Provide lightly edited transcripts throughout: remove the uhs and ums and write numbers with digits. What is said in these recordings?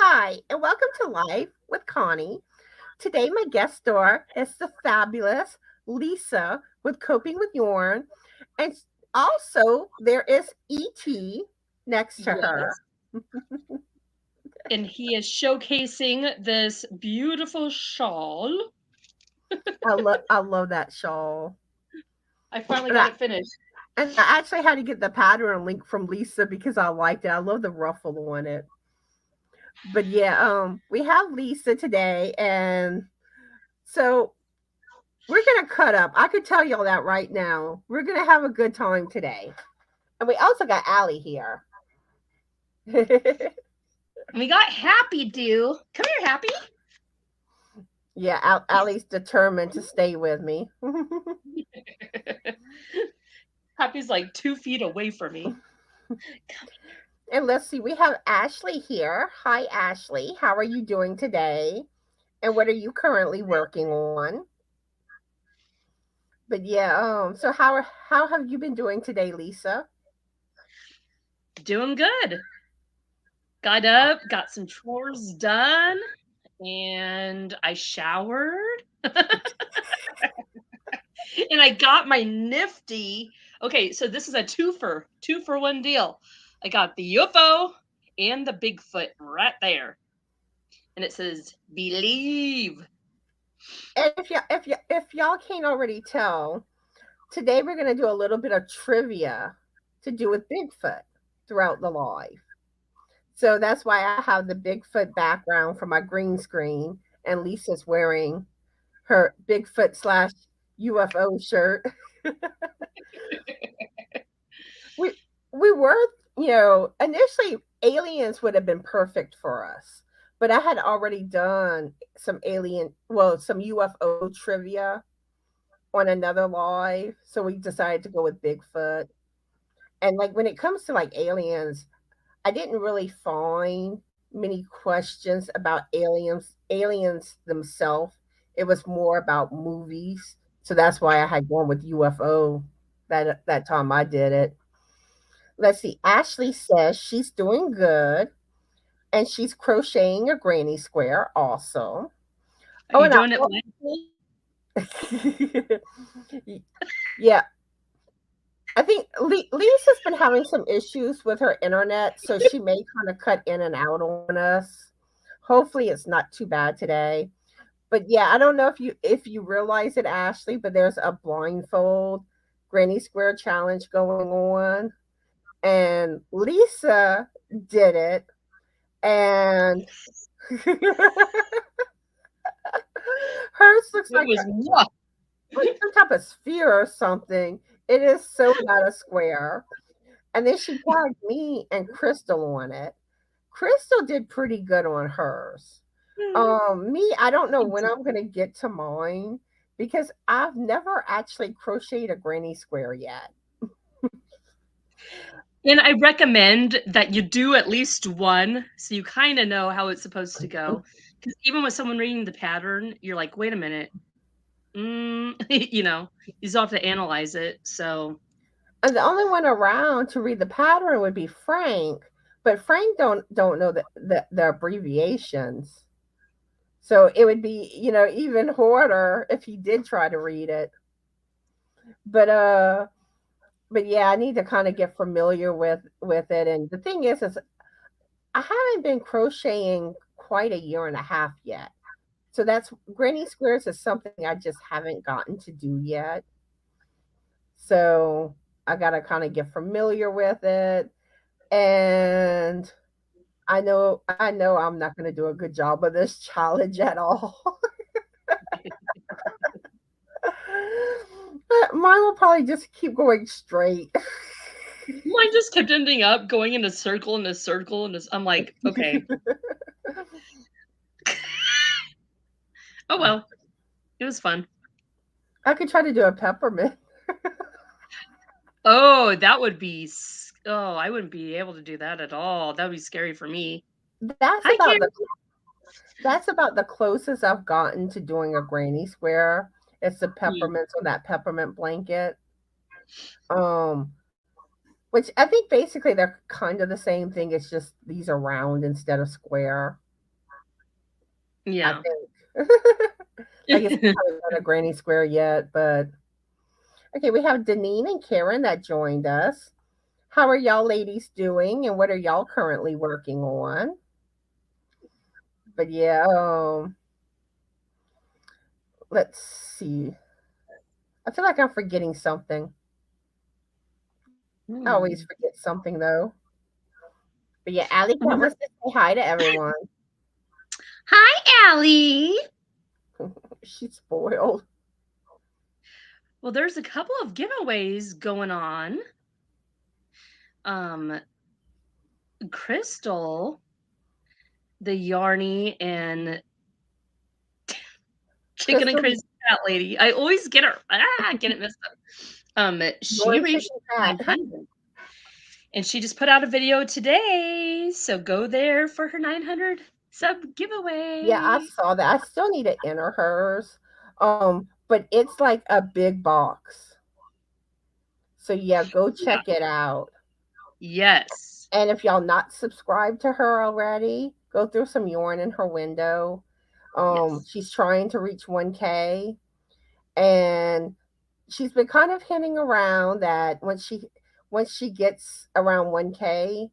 Hi, and welcome to Life with Connie. Today, my guest star is the fabulous Lisa with Coping with Yarn. And also, there is E.T. next to her. Yes. And he is showcasing this beautiful shawl. I love that shawl. I finally And got I, it finished. and I actually had to get the pattern link from Lisa because I liked it. I love the ruffle on it. But yeah, we have Lisa today, and so we're gonna cut up. I could tell y'all that right now. We're gonna have a good time today. And we also got Allie here. And we got Happy Dew. Come here, Happy. Yeah, Allie's determined to stay with me. Happy's like 2 feet away from me. And let's see, we have Ashley here. Hi, Ashley. How are you doing today? And what are you currently working on? But yeah, so how have you been doing today, Lisa? Doing good. Got up, got some chores done, and I showered. And I got my nifty. Okay, so this is a two for one deal. I got the UFO and the Bigfoot right there. And it says believe. And if y'all can't already tell, today we're gonna do a little bit of trivia to do with Bigfoot throughout the live. So that's why I have the Bigfoot background for my green screen, and Lisa's wearing her Bigfoot slash UFO shirt. we we were, initially aliens would have been perfect for us, but I had already done some UFO trivia on another live, so we decided to go with Bigfoot. And like when it comes to like aliens, I didn't really find many questions about aliens themselves. It was more about movies. So that's why I had gone with UFO that time I did it. Let's see. Ashley says she's doing good and she's crocheting a granny square also. Are Oh, you and doing it blindfold? yeah, I think Lisa's been having some issues with her internet, so she may kind of cut in and out on us. Hopefully, it's not too bad today. But yeah, I don't know if you realize it, Ashley, but there's a blindfold Granny Square challenge going on, and Lisa did it, and hers looks It like was what? some type of sphere or something. It is so not a square. And then she tagged me and Crystal on it. Crystal did pretty good on hers. Me, I don't know when I'm gonna get to mine because I've never actually crocheted a granny square yet. And I recommend that you do at least one so you kind of know how it's supposed to go. Because even with someone reading the pattern, you're like, wait a minute. You still have to analyze it. So, And the only one around to read the pattern would be Frank, but Frank don't know the abbreviations. So it would be, even harder if he did try to read it. But but yeah, I need to kind of get familiar with it. And the thing is I haven't been crocheting quite a year and a half yet. So that's granny squares is something I just haven't gotten to do yet. So I got to kind of get familiar with it. And I know I'm not going to do a good job of this challenge at all. Mine will probably just keep going straight. mine just kept ending up going in a circle and a circle. And I'm like, okay. Oh, well. It was fun. I could try to do a peppermint. Oh, that would be. Oh, I wouldn't be able to do that at all. That would be scary for me. That's Hi, about Kim. the closest I've gotten to doing a granny square. It's the peppermints on that peppermint blanket. Um, which I think basically they're kind of the same thing. It's just these are round instead of square. I Yeah. think. I guess we haven't done a granny square yet, but okay, we have Deneen and Karen that joined us. How are y'all ladies doing and what are y'all currently working on? But yeah, let's see. I feel like I'm forgetting something. I always Hmm. forget something though. But yeah, Allie Well, Cat wants to say hi to everyone. Hi, Allie. She's spoiled. well, there's a couple of giveaways going on. Um, Crystal, the Yarny and Chicken and Crystal, Crazy Cat Lady. I always get it messed up. She Joy reached Chicken Cat. 900, and she just put out a video today. So go there for her 900 sub Yeah, I giveaway. saw that. I still need to enter hers. But it's like a big box. So yeah, go Yeah. check it out. Yes. And if y'all not subscribed to her already, go through some yarn in her window. Yes. She's trying to reach 1K, and she's been kind of hinting around that once she gets around 1K,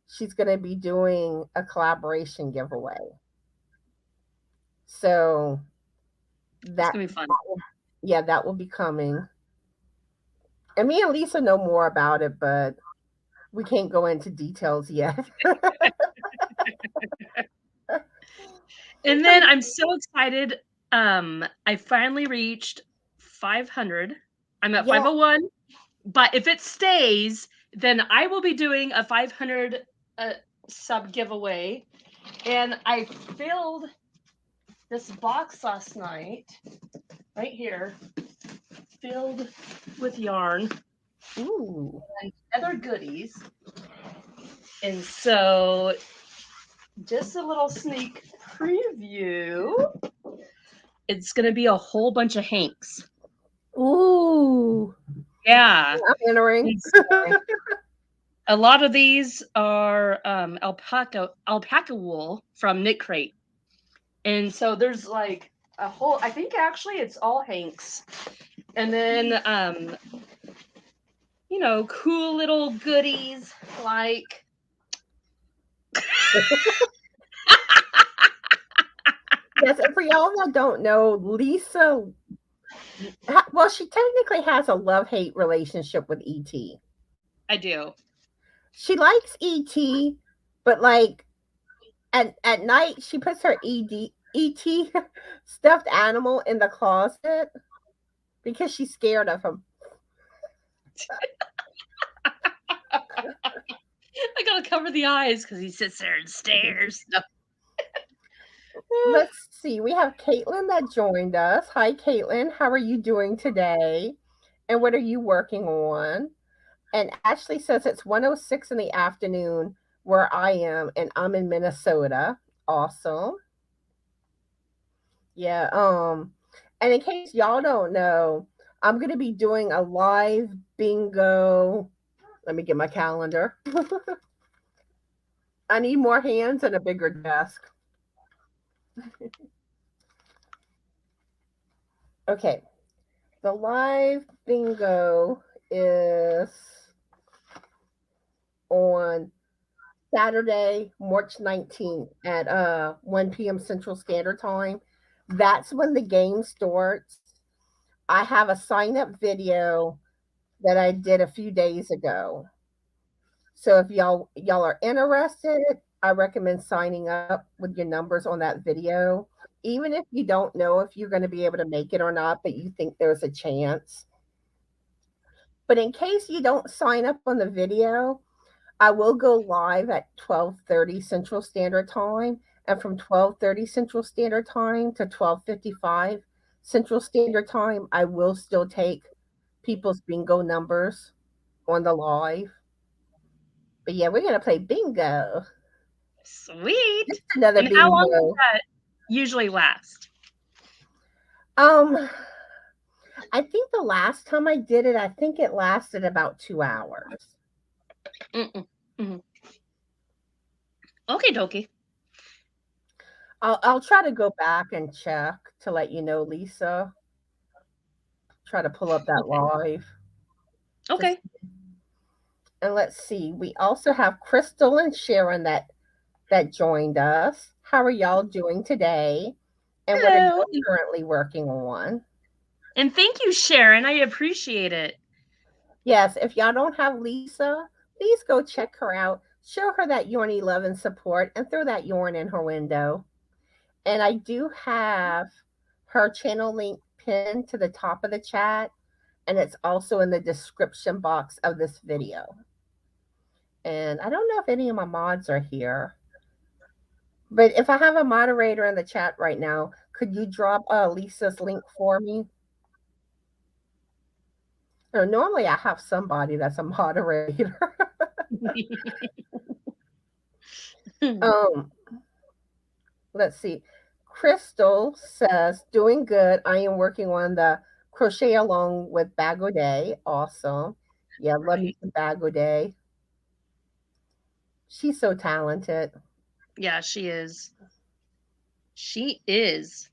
she's going to be doing a collaboration giveaway. So It's that gonna be fun. yeah, that will be coming. And me and Lisa know more about it, but we can't go into details yet. And then I'm so excited. I finally reached 500. I'm at Yeah, 501. But if it stays, then I will be doing a 500 sub giveaway. And I filled this box last night, right here, filled with yarn ooh. and other goodies. And so, just a little sneak preview. It's going to be a whole bunch of hanks. Ooh. Yeah. I'm entering. And so, a lot of these are alpaca wool from Knit Crate. And so there's like a whole, I think actually it's all hanks. And then cool little goodies like Yes, and for y'all that don't know, Lisa, well, she technically has a love-hate relationship with ET. I do. She likes ET, but like at night she puts her ET stuffed animal in the closet because she's scared of him. I gotta cover the eyes because he sits there and stares. No. Let's see. We have Caitlin that joined us. Hi, Caitlin. How are you doing today? And what are you working on? And Ashley says it's 1:06 in the afternoon where I am, and I'm in Minnesota. Awesome. Yeah. And in case y'all don't know, I'm gonna be doing a live bingo. Let me get my calendar. I need more hands and a bigger desk. Okay. The live bingo is on Saturday, March 19th at 1 p.m. Central Standard Time. That's when the game starts. I have a sign up video that I did a few days ago. So if y'all are interested, I recommend signing up with your numbers on that video. Even if you don't know if you're going to be able to make it or not, but you think there's a chance. But in case you don't sign up on the video, I will go live at 12:30 Central Standard Time, and from 12:30 Central Standard Time to 12:55 Central Standard Time, I will still take people's bingo numbers on the live. But yeah, we're gonna play bingo. Sweet. Just another And how long does bingo. that usually last? Um, I think the last time I did it, I think it lasted about 2 hours. Mm-mm. Mm-hmm. Okay, dokie. I'll try to go back and check to let you know, Lisa. Try to pull up that Okay. live. Okay. And let's see. We also have Crystal and Sharon that joined us. How are y'all doing today? And what are Hello. you currently working on? And thank you, Sharon. I appreciate it. Yes, if y'all don't have Lisa, please go check her out. Show her that yarny love and support and throw that yarn in her window. And I do have her channel link pinned to the top of the chat, and it's also in the description box of this video. And I don't know if any of my mods are here, but if I have a moderator in the chat right now, could you drop Lisa's link for me? Normally I have somebody that's a moderator. um, let's see. Crystal says, doing good. I am working on the crochet along with Bagaudet. Awesome. Yeah, love me some Bagaudet. She's so talented. Yeah, she is. She is.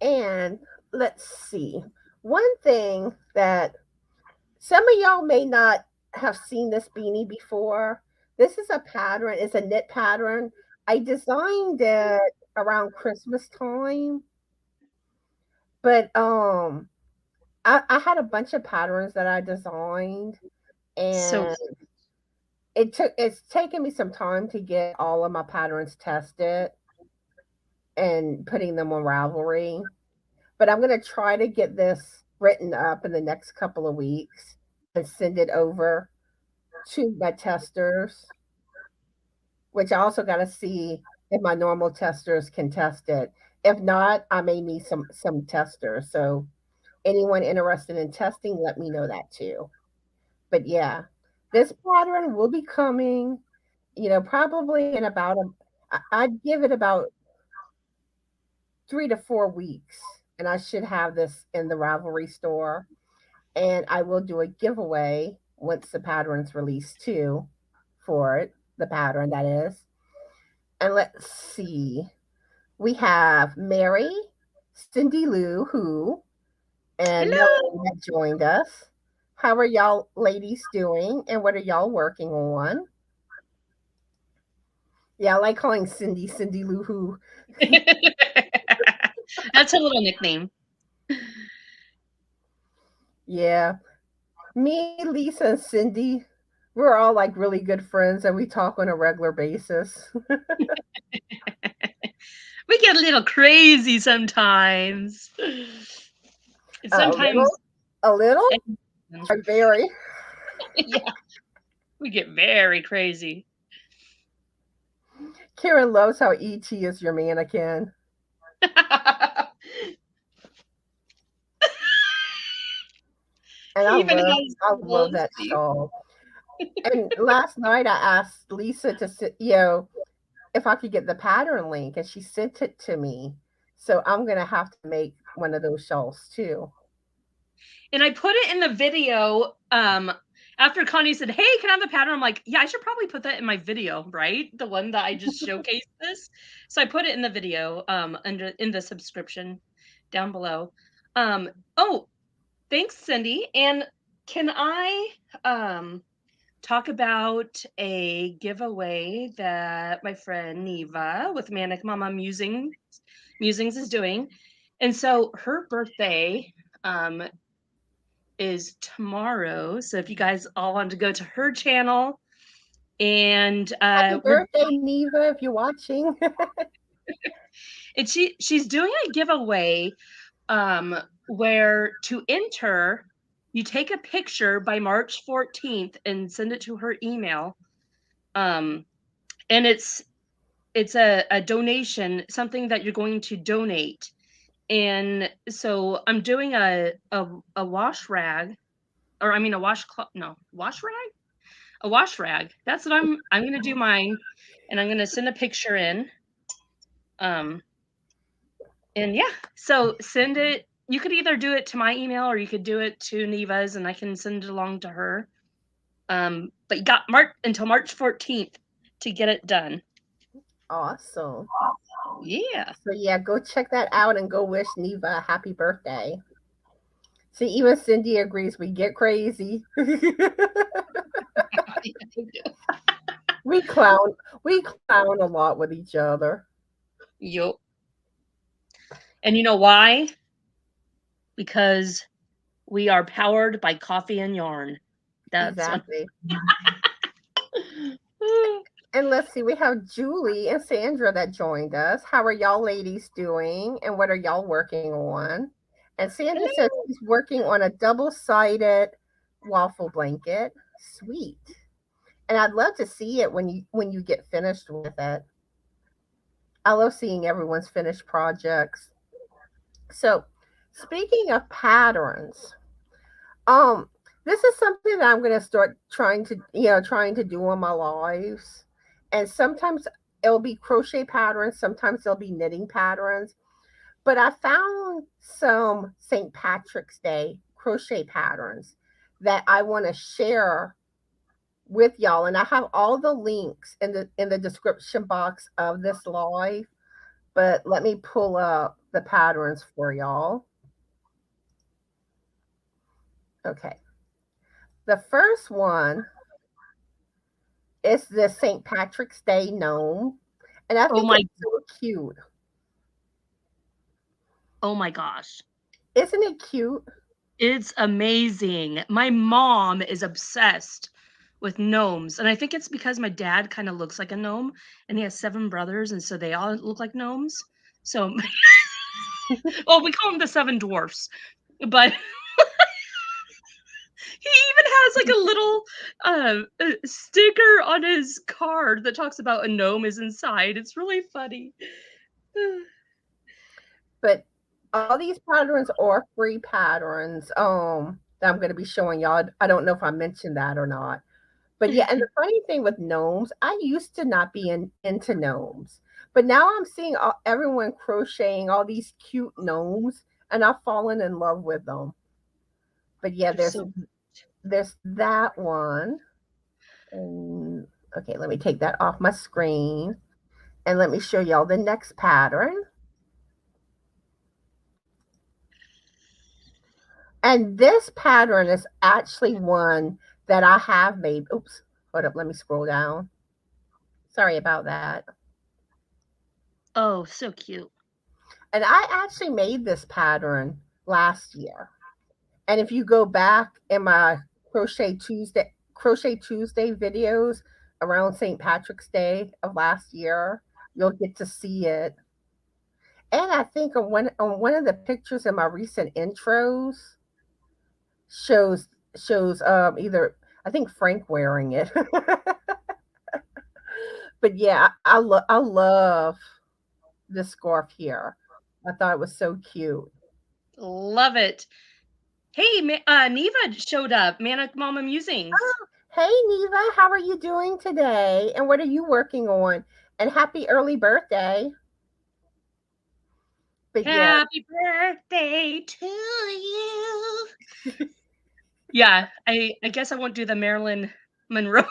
And let's see. One thing that some of y'all may not have seen this beanie before. This is a pattern. It's a knit pattern. I designed it around Christmas time, but I had a bunch of patterns that I designed, So and it's taken me some time to get all of my patterns tested and putting them on Ravelry. But I'm gonna try to get this written up in the next couple of weeks and send it over to my testers, which I also got to see if my normal testers can test it. If not, I may need some testers. So anyone interested in testing, let me know that too. But yeah, this pattern will be coming, probably in about I'd give it about 3 to 4 weeks, and I should have this in the Ravelry store. And I will do a giveaway once the pattern's released too, for it, the pattern that is. And let's see. We have Mary, Cindy Lou, and hello. Melanie that joined us. How are y'all ladies doing? And what are y'all working on? Yeah, I like calling Cindy Lou. That's her little nickname. Yeah. Me, Lisa, and Cindy, we're all like really good friends and we talk on a regular basis. We get a little crazy sometimes. Sometimes A little? Or very? yeah, we get very crazy. Karen loves how E.T. is your mannequin. And I love that shawl. And last night I asked Lisa to if I could get the pattern link, and she sent it to me. So I'm gonna have to make one of those shawls too. And I put it in the video. After Connie said, "Hey, can I have the pattern?" I'm like, "Yeah, I should probably put that in my video, right? The one that I just showcased this." So I put it in the video, in the subscription down below. Oh, thanks, Cindy. And can I talk about a giveaway that my friend Neva with Manic Mama Musings is doing? And so her birthday is tomorrow. So if you guys all want to go to her channel and Happy birthday, Neva, if you're watching. and she's doing a giveaway where to enter you take a picture by March 14th and send it to her email. And it's a donation, something that you're going to donate. And so I'm doing a wash rag, or I mean a wash rag? A wash rag. That's what I'm gonna do mine, and I'm gonna send a picture in. And yeah, so send it. You could either do it to my email or you could do it to Neva's, and I can send it along to her. But you got until March 14th to get it done. Awesome. Yeah. So yeah, go check that out and go wish Neva a happy birthday. See, even Cindy agrees we get crazy. we clown we clown a lot with each other. Yup. And you know why? Because we are powered by coffee and yarn. That's what. Exactly. And let's see, we have Julie and Sandra that joined us. How are y'all ladies doing? And what are y'all working on? And Sandra says Hello. she's working on a double-sided waffle blanket. Sweet. And I'd love to see it when you get finished with it. I love seeing everyone's finished projects. So, speaking of patterns, um, this is something that I'm going to start trying to do on my lives. And sometimes it'll be crochet patterns, sometimes there'll be knitting patterns. But I found some St. Patrick's Day crochet patterns that I want to share with y'all, and I have all the links in the description box of this live. But let me pull up the patterns for y'all. Okay. The first one is the St. Patrick's Day gnome, and I Oh think my. it's so cute. Oh my gosh. Isn't it cute? It's amazing. My mom is obsessed with gnomes, and I think it's because my dad kind of looks like a gnome, and he has 7 brothers, and so they all look like gnomes. So, well, we call them the 7 dwarfs, but he even has like a little sticker on his card that talks about a gnome is inside. It's really funny. But all these patterns are free patterns that I'm going to be showing y'all. I don't know if I mentioned that or not. But yeah, and the funny thing with gnomes, I used to not be into gnomes, but now I'm seeing everyone crocheting all these cute gnomes, and I've fallen in love with them. But yeah, They're so. there's that one. And okay, let me take that off my screen, and let me show y'all the next pattern. And this pattern is actually one that I have made. Oops, hold up, let me scroll down. Sorry about that. Oh, so cute. And I actually made this pattern last year. And if you go back in my Crochet Tuesday videos around St. Patrick's Day of last year, you'll get to see it. And I think on one of the pictures in my recent intros shows either I think Frank wearing it. But yeah, I love this scarf here. I thought it was so cute. Love it. Hey, Neva showed up. Manic Mama Musings. Hey Neva, how are you doing today? And what are you working on? And happy early birthday. But yeah, Happy birthday to you. Yeah, I guess I won't do the Marilyn Monroe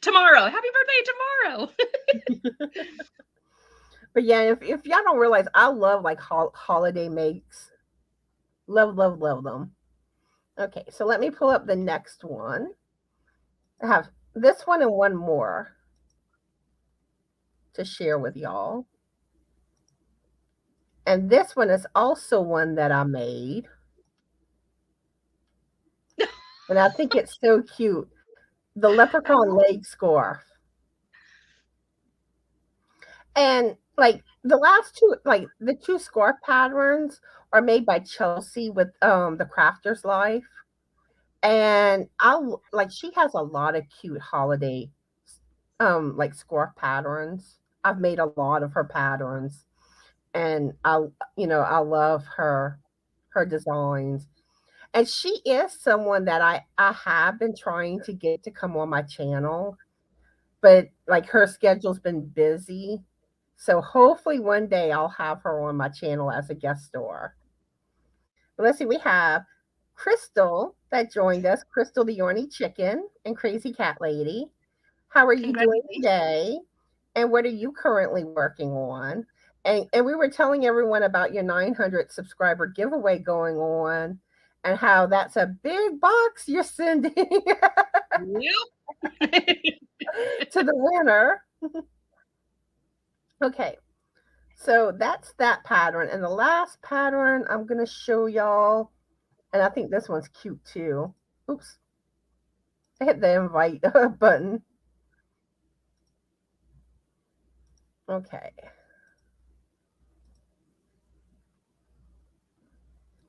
tomorrow. Happy birthday tomorrow. but yeah, if y'all don't realize, I love like holiday makes. Love them. Okay, so let me pull up the next one. I have this one and one more to share with y'all. And this one is also one that I made. And I think it's so cute. The leprechaun leg scarf. And like the last two, like the two scarf patterns are made by Chelsea with the Crafter's Life. And like she has a lot of cute holiday like scarf patterns. I've made a lot of her patterns, and I love her designs. And she is someone that I have been trying to get to come on my channel, but like her schedule's been busy. So hopefully one day I'll have her on my channel as a guest star. But let's see, we have Crystal that joined us, Crystal the Orny Chicken and Crazy Cat Lady. How are you doing Congratulations. today? And what are you currently working on? And we were telling everyone about your 900 subscriber giveaway going on and how that's a big box you're sending Yep. to the winner. Okay, so that's that pattern. And the last pattern I'm going to show y'all, and I think this one's cute too. Oops, I hit the invite button. Okay.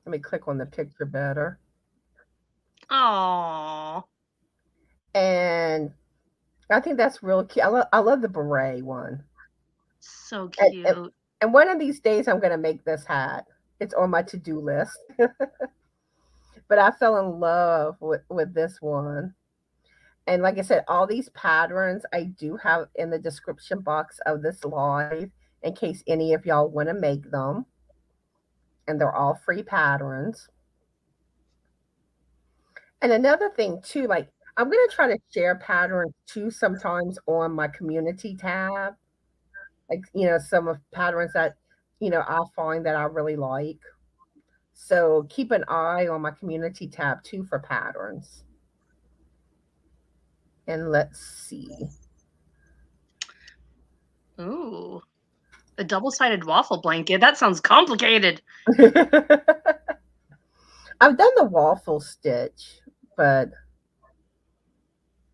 Let me click on the picture better. Aww. And I think that's real cute. I love the beret one. So And, cute. and one of these days, I'm going to make this hat. It's on my to-do list. But I fell in love with this one. And like I said, all these patterns I do have in the description box of this live in case any of y'all want to make them. And they're all free patterns. And another thing too, like I'm going to try to share patterns too sometimes on my community tab. Like, some of patterns that, I find that I really like. So keep an eye on my community tab too for patterns. And let's see. Ooh. A double-sided waffle blanket. That sounds complicated. I've done the waffle stitch, but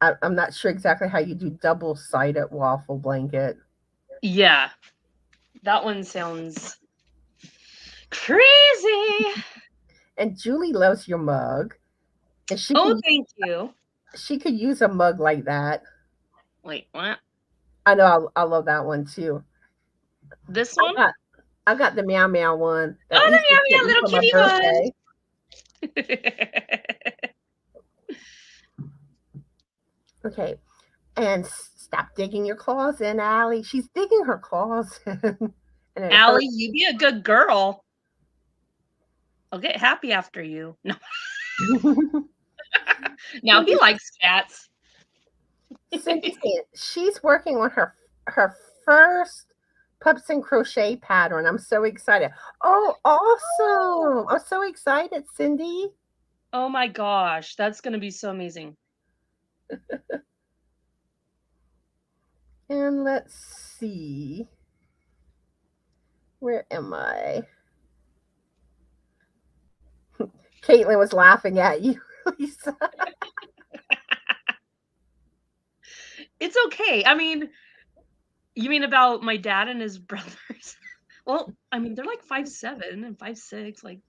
I'm not sure exactly how you do double-sided waffle blanket. Yeah. That one sounds crazy. And Julie loves your mug. And Thank you. she could use a mug like that. Wait, what? I know I love that one too. This one? I got the meow meow one. That Oh, Easter the meow meow kitten little for my kitty birthday. one. Okay. And stop digging your claws in, Allie. She's digging her claws in. And Allie, you be a good girl. I'll get happy after you. No. Now he likes cats. Cindy, she's working on her first pups and crochet pattern. I'm so excited. Oh, awesome. I'm so excited, Cindy. Oh my gosh, that's going to be so amazing. And let's see. Where am I? Caitlin was laughing at you, Lisa. It's okay. I mean, you mean about my dad and his brothers? Well, I mean, they're like 5'7" and 5'6", like,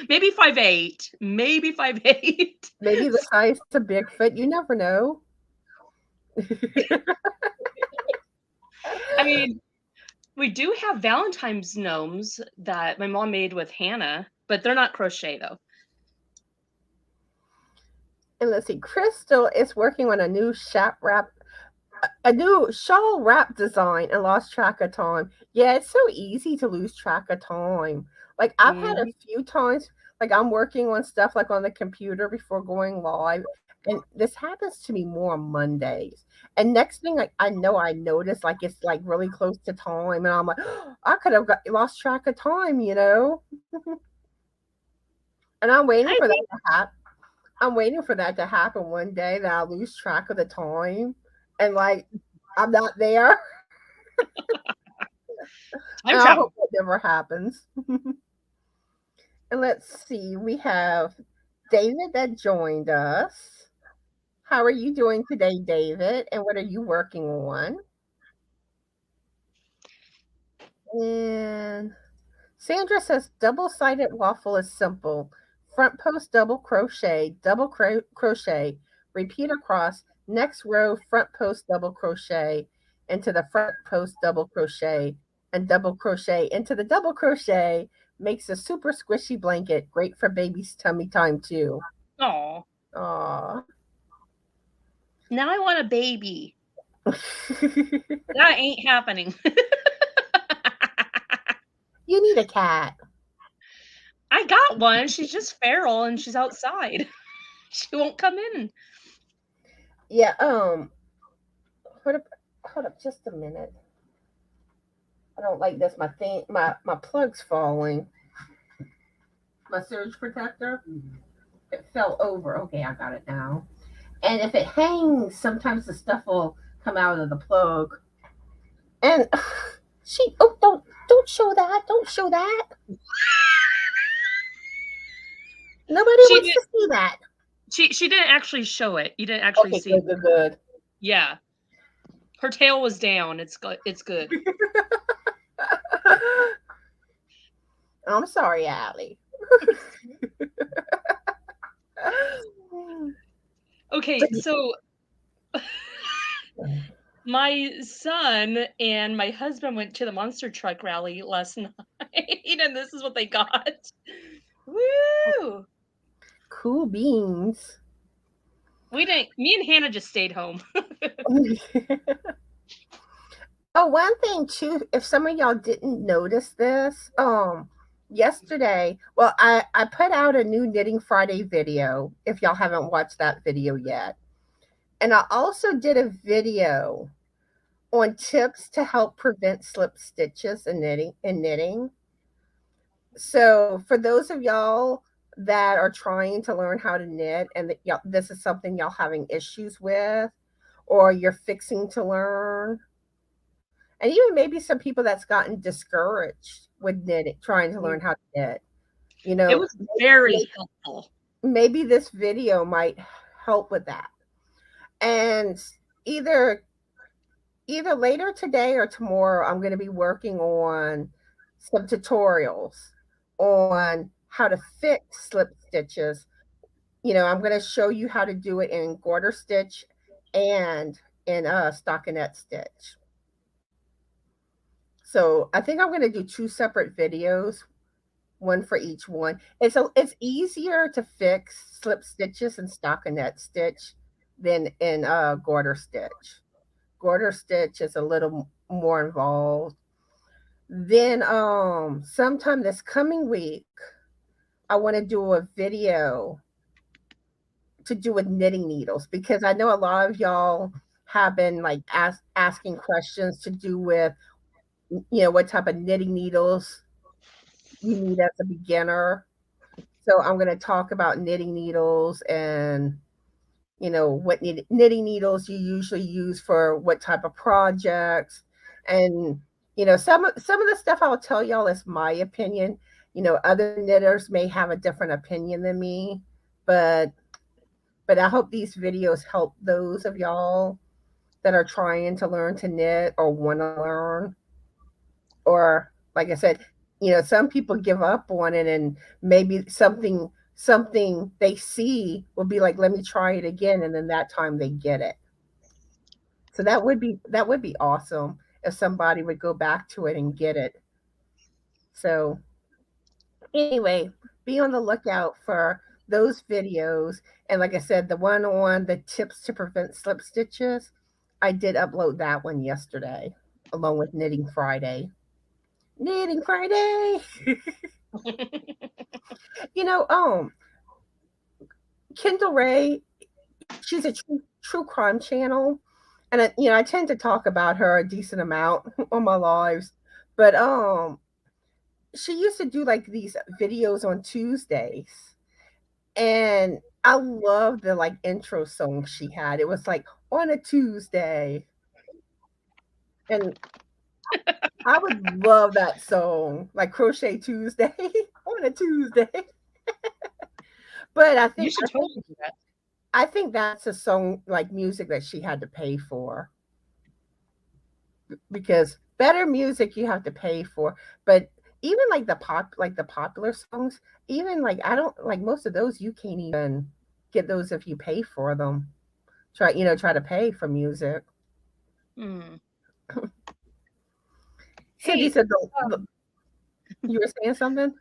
maybe 5'8", maybe 5'8". Maybe the size of Bigfoot. You never know. I mean, we do have Valentine's gnomes that my mom made with Hannah, but they're not crochet though. And let's see, Crystal is working on a new shawl wrap design and lost track of time. Yeah, it's so easy to lose track of time. Like I've had a few times, like I'm working on stuff like on the computer before going live. And this happens to me more on Mondays. And next thing I know, I notice like it's like really close to time. And I'm like, oh, I could have lost track of time, And I'm waiting for that to happen. I'm waiting for that to happen one day that I lose track of the time and like I'm not there. And I hope that never happens. And let's see, we have David that joined us. How are you doing today, David? And what are you working on? And Sandra says double-sided waffle is simple. Front post double crochet, crochet, repeat across, next row front post double crochet into the front post double crochet and double crochet into the double crochet makes a super squishy blanket, great for baby's tummy time too. Aww. Now I want a baby. That ain't happening. You need a cat. I got one. She's just feral and she's outside. She won't come in. Yeah. Hold up just a minute. I don't like this. My plug's falling. My surge protector. It fell over. Okay, I got it now. And if it hangs, sometimes the stuff will come out of the plug. And don't show that. Don't show that. Nobody wants to see that. She didn't actually show it. You didn't actually see it. Good. Yeah. Her tail was down. It's good. I'm sorry, Allie. Okay, so my son and my husband went to the monster truck rally last night, and this is what they got. Woo! Cool beans. Me and Hannah just stayed home. Oh, one thing too, if some of y'all didn't notice this, yesterday, well, I put out a new Knitting Friday video, if y'all haven't watched that video yet. And I also did a video on tips to help prevent slip stitches in knitting. So for those of y'all that are trying to learn how to knit and this is something y'all having issues with, or you're fixing to learn, and even maybe some people that's gotten discouraged with knitting, trying to learn how to knit, you know, it was very helpful. Maybe this video might help with that. And either later today or tomorrow, I'm going to be working on some tutorials on how to fix slip stitches. You know, I'm going to show you how to do it in garter stitch and in a stockinette stitch. So I think I'm going to do 2 separate videos, one for each one. It's easier to fix slip stitches in stockinette stitch than in garter stitch. Garter stitch is a little more involved. Then sometime this coming week, I want to do a video to do with knitting needles, because I know a lot of y'all have been like asking questions to do with, you know, what type of knitting needles you need as a beginner. So I'm going to talk about knitting needles and, you know, what knitting needles you usually use for what type of projects. And, you know, some of the stuff I'll tell y'all is my opinion. You know, other knitters may have a different opinion than me, but I hope these videos help those of y'all that are trying to learn to knit or want to learn. Or, like I said, you know, some people give up on it, and maybe something they see will be like, let me try it again, and then that time they get it. So that would be awesome if somebody would go back to it and get it. So anyway, be on the lookout for those videos. And like I said, the one on the tips to prevent slip stitches, I did upload that one yesterday along with Knitting Friday. Knitting Friday. You know, Kendall Ray, she's a true crime channel, and I tend to talk about her a decent amount on my lives, but she used to do like these videos on Tuesdays, and I love the like intro song she had. It was like on a Tuesday, and I would love that song, like Crochet Tuesday on a Tuesday. But I think you should totally do that. I think that's a song like music that she had to pay for, because better music you have to pay for. But even like the popular songs, even like I don't like most of those, you can't even get those if you pay for them. Try to pay for music. Cindy said, you were saying something?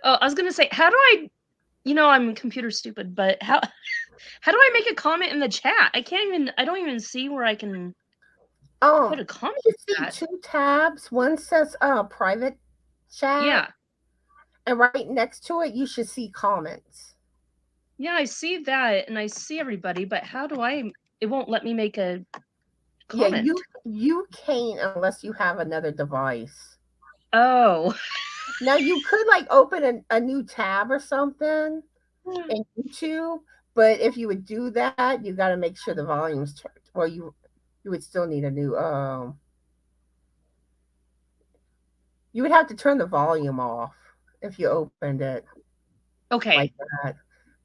Oh, I was gonna say, how do I? You know, I'm computer stupid, but how do I make a comment in the chat? I don't even see where I can put a comment. You see 2 tabs. One says private chat. Yeah. And right next to it, you should see comments. Yeah, I see that and I see everybody, but how do I? It won't let me make a Yeah, comment. you can't unless you have another device. Oh. Now you could like open a new tab or something in YouTube, but if you would do that, you got to make sure the volume's turned. Well, you would still need a new you would have to turn the volume off if you opened it like Okay. that.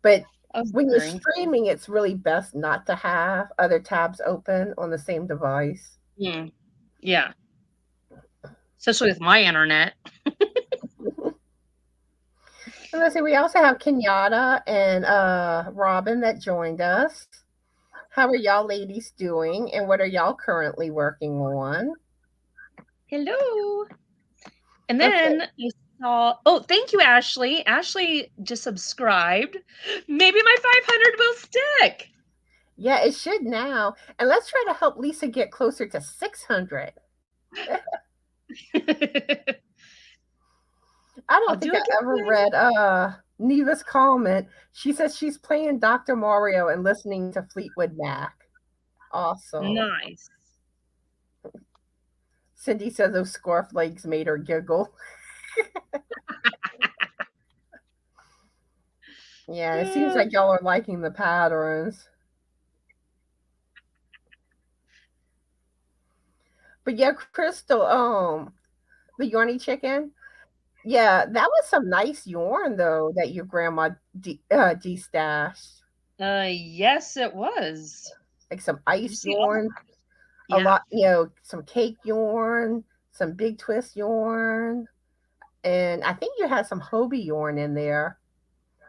But I was when you're wondering. streaming, it's really best not to have other tabs open on the same device. Yeah. Especially with my internet. And let's see, we also have Kenyatta and Robin that joined us. How are y'all ladies doing? And what are y'all currently working on? Hello. And Okay. then I saw, oh, thank you, Ashley. Ashley just subscribed. Maybe my 500 will stick. Yeah, it should now. And let's try to help Lisa get closer to 600. I I'll don't do think I a ever giveaway. read Neva's comment. She says she's playing Dr. Mario and listening to Fleetwood Mac. Awesome. Nice. Cindy says those scarf legs made her giggle. Yeah, it seems like y'all are liking the patterns. But yeah, Crystal, the Yarny chicken. Yeah, that was some nice yarn though that your grandma destashed. Yes, it was. Like some You ice see all yarn, that? a Yeah. lot, some cake yarn, some big twist yarn, and I think you had some Hobie yarn in there.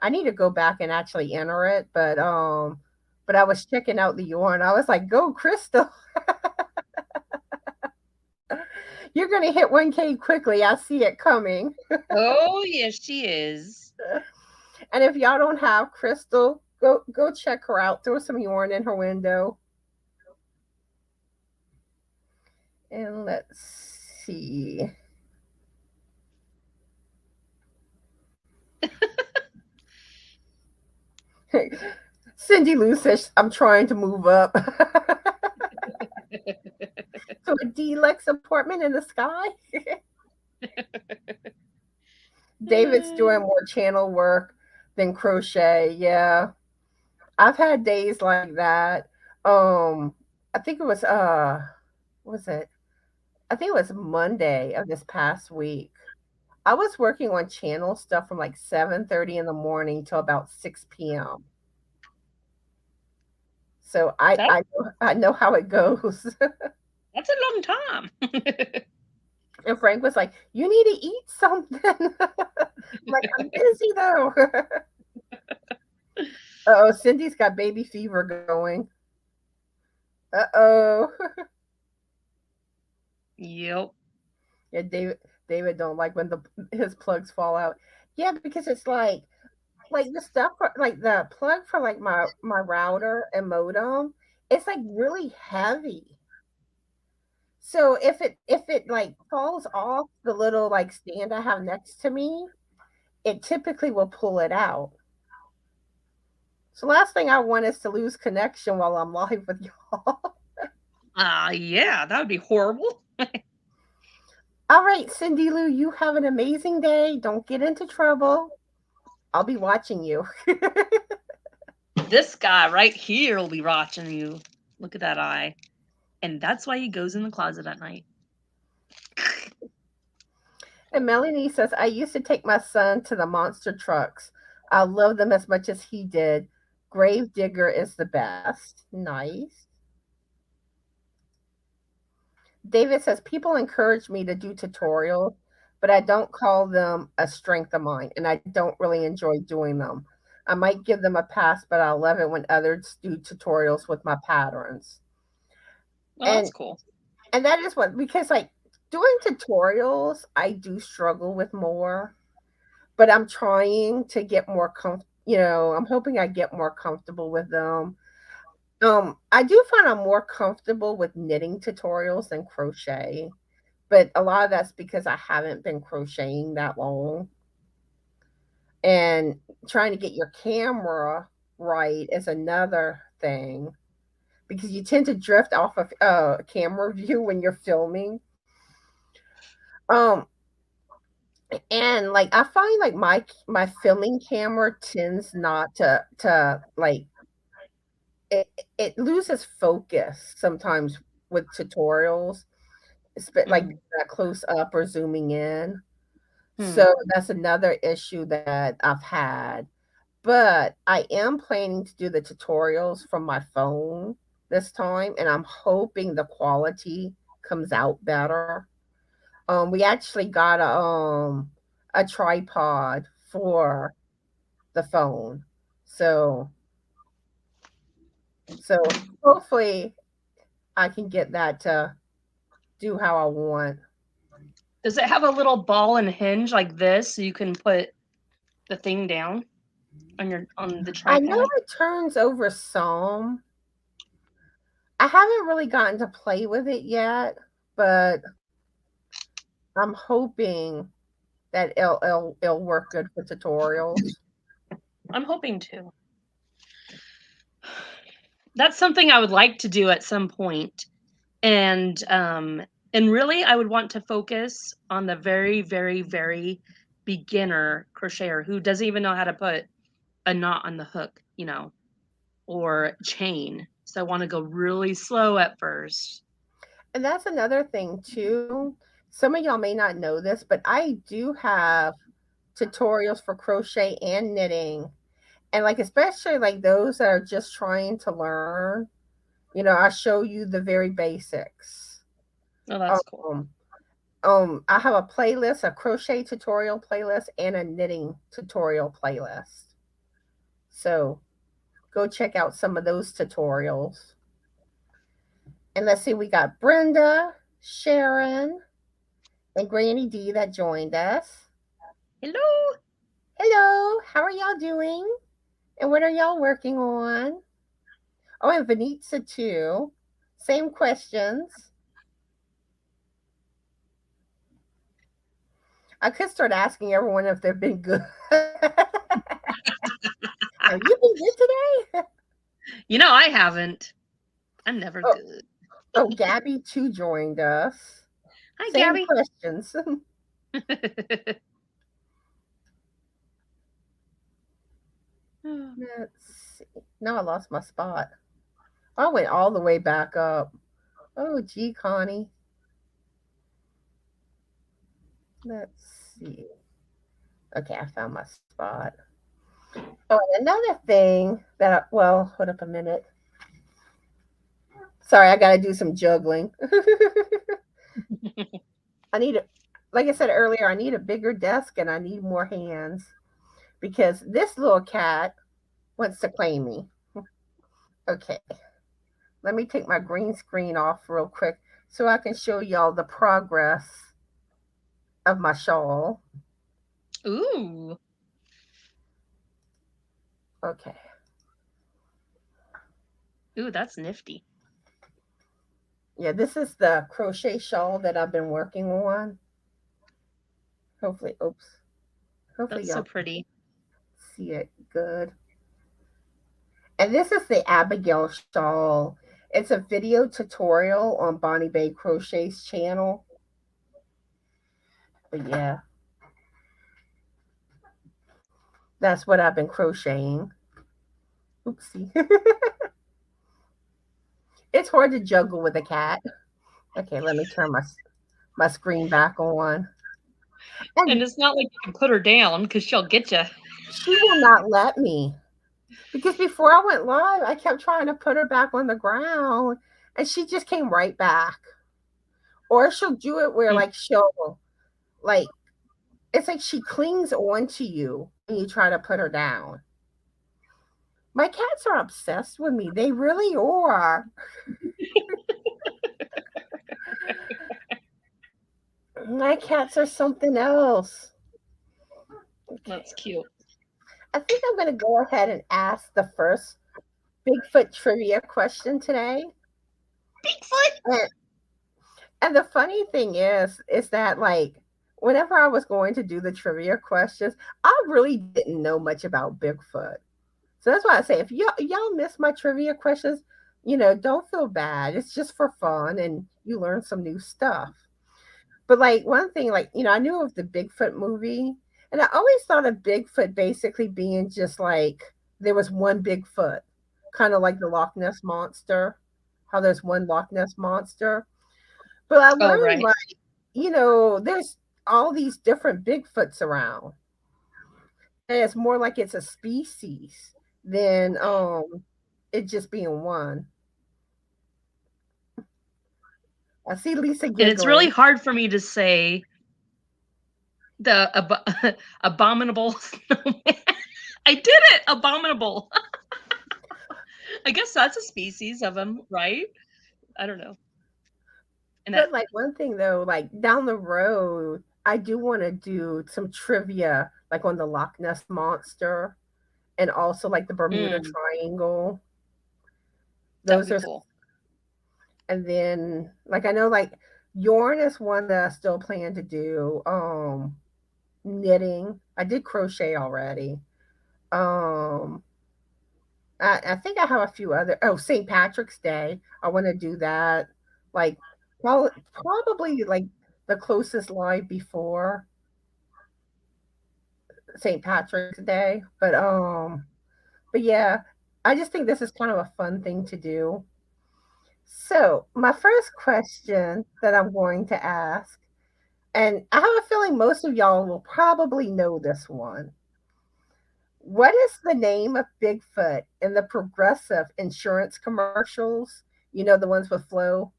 I need to go back and actually enter it, but I was checking out the yarn. I was like, "Go, Crystal! You're gonna hit 1K quickly. I see it coming." Oh, yes, she is. And if y'all don't have Crystal, go check her out. Throw some yarn in her window. And let's see. Cindy Lou says, I'm trying to move up to a deluxe apartment in the sky. David's doing more channel work than crochet. Yeah. I've had days like that. I think it was what was it? I think it was Monday of this past week. I was working on channel stuff from like 7:30 in the morning till about 6 p.m. So That, I know how it goes. that's a long time. And Frank was like, "You need to eat something." I'm like, "I'm busy though." Oh, Cindy's got baby fever going. Uh-oh. Yep. Yeah, David don't like when his plugs fall out. Yeah, because it's like the stuff for, like the plug for like my router and modem, it's like really heavy. So if it like falls off the little like stand I have next to me, it typically will pull it out. So last thing I want is to lose connection while I'm live with y'all. Yeah, that would be horrible. All right, Cindy Lou, you have an amazing day. Don't get into trouble. I'll be watching you. This guy right here will be watching you. Look at that eye. And that's why he goes in the closet at night. And Melanie says, I used to take my son to the monster trucks. I love them as much as he did. Grave Digger is the best. Nice. David says, people encourage me to do tutorials, but I don't call them a strength of mine, and I don't really enjoy doing them. I might give them a pass, but I love it when others do tutorials with my patterns. Oh, And that's cool. and that is what, because like doing tutorials, I do struggle with more, but I'm trying to get more I'm hoping I get more comfortable with them. I do find I'm more comfortable with knitting tutorials than crochet, but a lot of that's because I haven't been crocheting that long. And trying to get your camera right is another thing because you tend to drift off of camera view when you're filming. Um, and like I find like my filming camera tends not to like it loses focus sometimes with tutorials, like that close up or zooming in. So that's another issue that I've had. But I am planning to do the tutorials from my phone this time, and I'm hoping the quality comes out better. We actually got a tripod for the phone. So so hopefully I can get that to do how I want. Does it have a little ball and hinge like this so you can put the thing down on the I know tripod? it turns over some. I haven't really gotten to play with it yet, but I'm hoping that it'll work good for tutorials. I'm hoping to. That's something I would like to do at some point. And really I would want to focus on the very, very, very beginner crocheter who doesn't even know how to put a knot on the hook, or chain. So I want to go really slow at first. And that's another thing too. Some of y'all may not know this, but I do have tutorials for crochet and knitting. And like especially like those that are just trying to learn, I show you the very basics. Oh, that's cool. I have a playlist, a crochet tutorial playlist, and a knitting tutorial playlist. So go check out some of those tutorials. And let's see, we got Brenda, Sharon, and Granny D that joined us. Hello. Hello, how are y'all doing? And what are y'all working on? Oh, and Vanitza too. Same questions. I could start asking everyone if they've been good. Have you been good today? I haven't. I'm never good. Oh, Gabby too joined us. Hi, Same Gabby. questions. Let's see. Now I lost my spot. I went all the way back up. Oh, gee, Connie. Let's see. Okay, I found my spot. Oh, and another thing hold up a minute. Sorry, I got to do some juggling. Like I said earlier, I need a bigger desk and I need more hands because this little cat wants to claim me. Okay, let me take my green screen off real quick so I can show y'all the progress of my shawl. Ooh. Okay. Ooh, that's nifty. Yeah, this is the crochet shawl that I've been working on. Hopefully, That's so pretty. See it good. And this is the Abigail shawl. It's a video tutorial on Bonnie Bay Crochet's channel. But yeah, that's what I've been crocheting. Oopsie. It's hard to juggle with a cat. Okay, let me turn my screen back on. And it's not like you can put her down because she'll get you. She will not let me. Because before I went live, I kept trying to put her back on the ground and she just came right back. Or she'll do it where like it's like she clings onto you when you try to put her down. My cats are obsessed with me. They really are. My cats are something else. Okay. That's cute. I think I'm going to go ahead and ask the first Bigfoot trivia question today. Bigfoot! And the funny thing is that like whenever I was going to do the trivia questions, I really didn't know much about Bigfoot. So that's why I say if y'all miss my trivia questions, don't feel bad. It's just for fun and you learn some new stuff. But like one thing, like, I knew of the Bigfoot movie, and I always thought of Bigfoot basically being just like there was one Bigfoot, kind of like the Loch Ness monster, how there's one Loch Ness monster. But I Oh, learned right. like, there's all these different Bigfoots around. And it's more like it's a species than it just being one. I see Lisa And it's really giggling. hard for me to say the abominable snowman. I did it! Abominable. I guess that's a species of them, right? I don't know. And that But like one thing though, like down the road, I do want to do some trivia like on the Loch Ness monster and also like the Bermuda mm, Triangle. that would Those be are, cool. and then like I know like yarn is one that I still plan to do. Knitting. I did crochet already. Um I think I have a few other. Oh, St. Patrick's Day. I want to do that. Like, probably like the closest live before St. Patrick's Day. But yeah, I just think this is kind of a fun thing to do. So, my first question that I'm going to ask, and I have a feeling most of y'all will probably know this one. What is the name of Bigfoot in the Progressive insurance commercials? The ones with Flo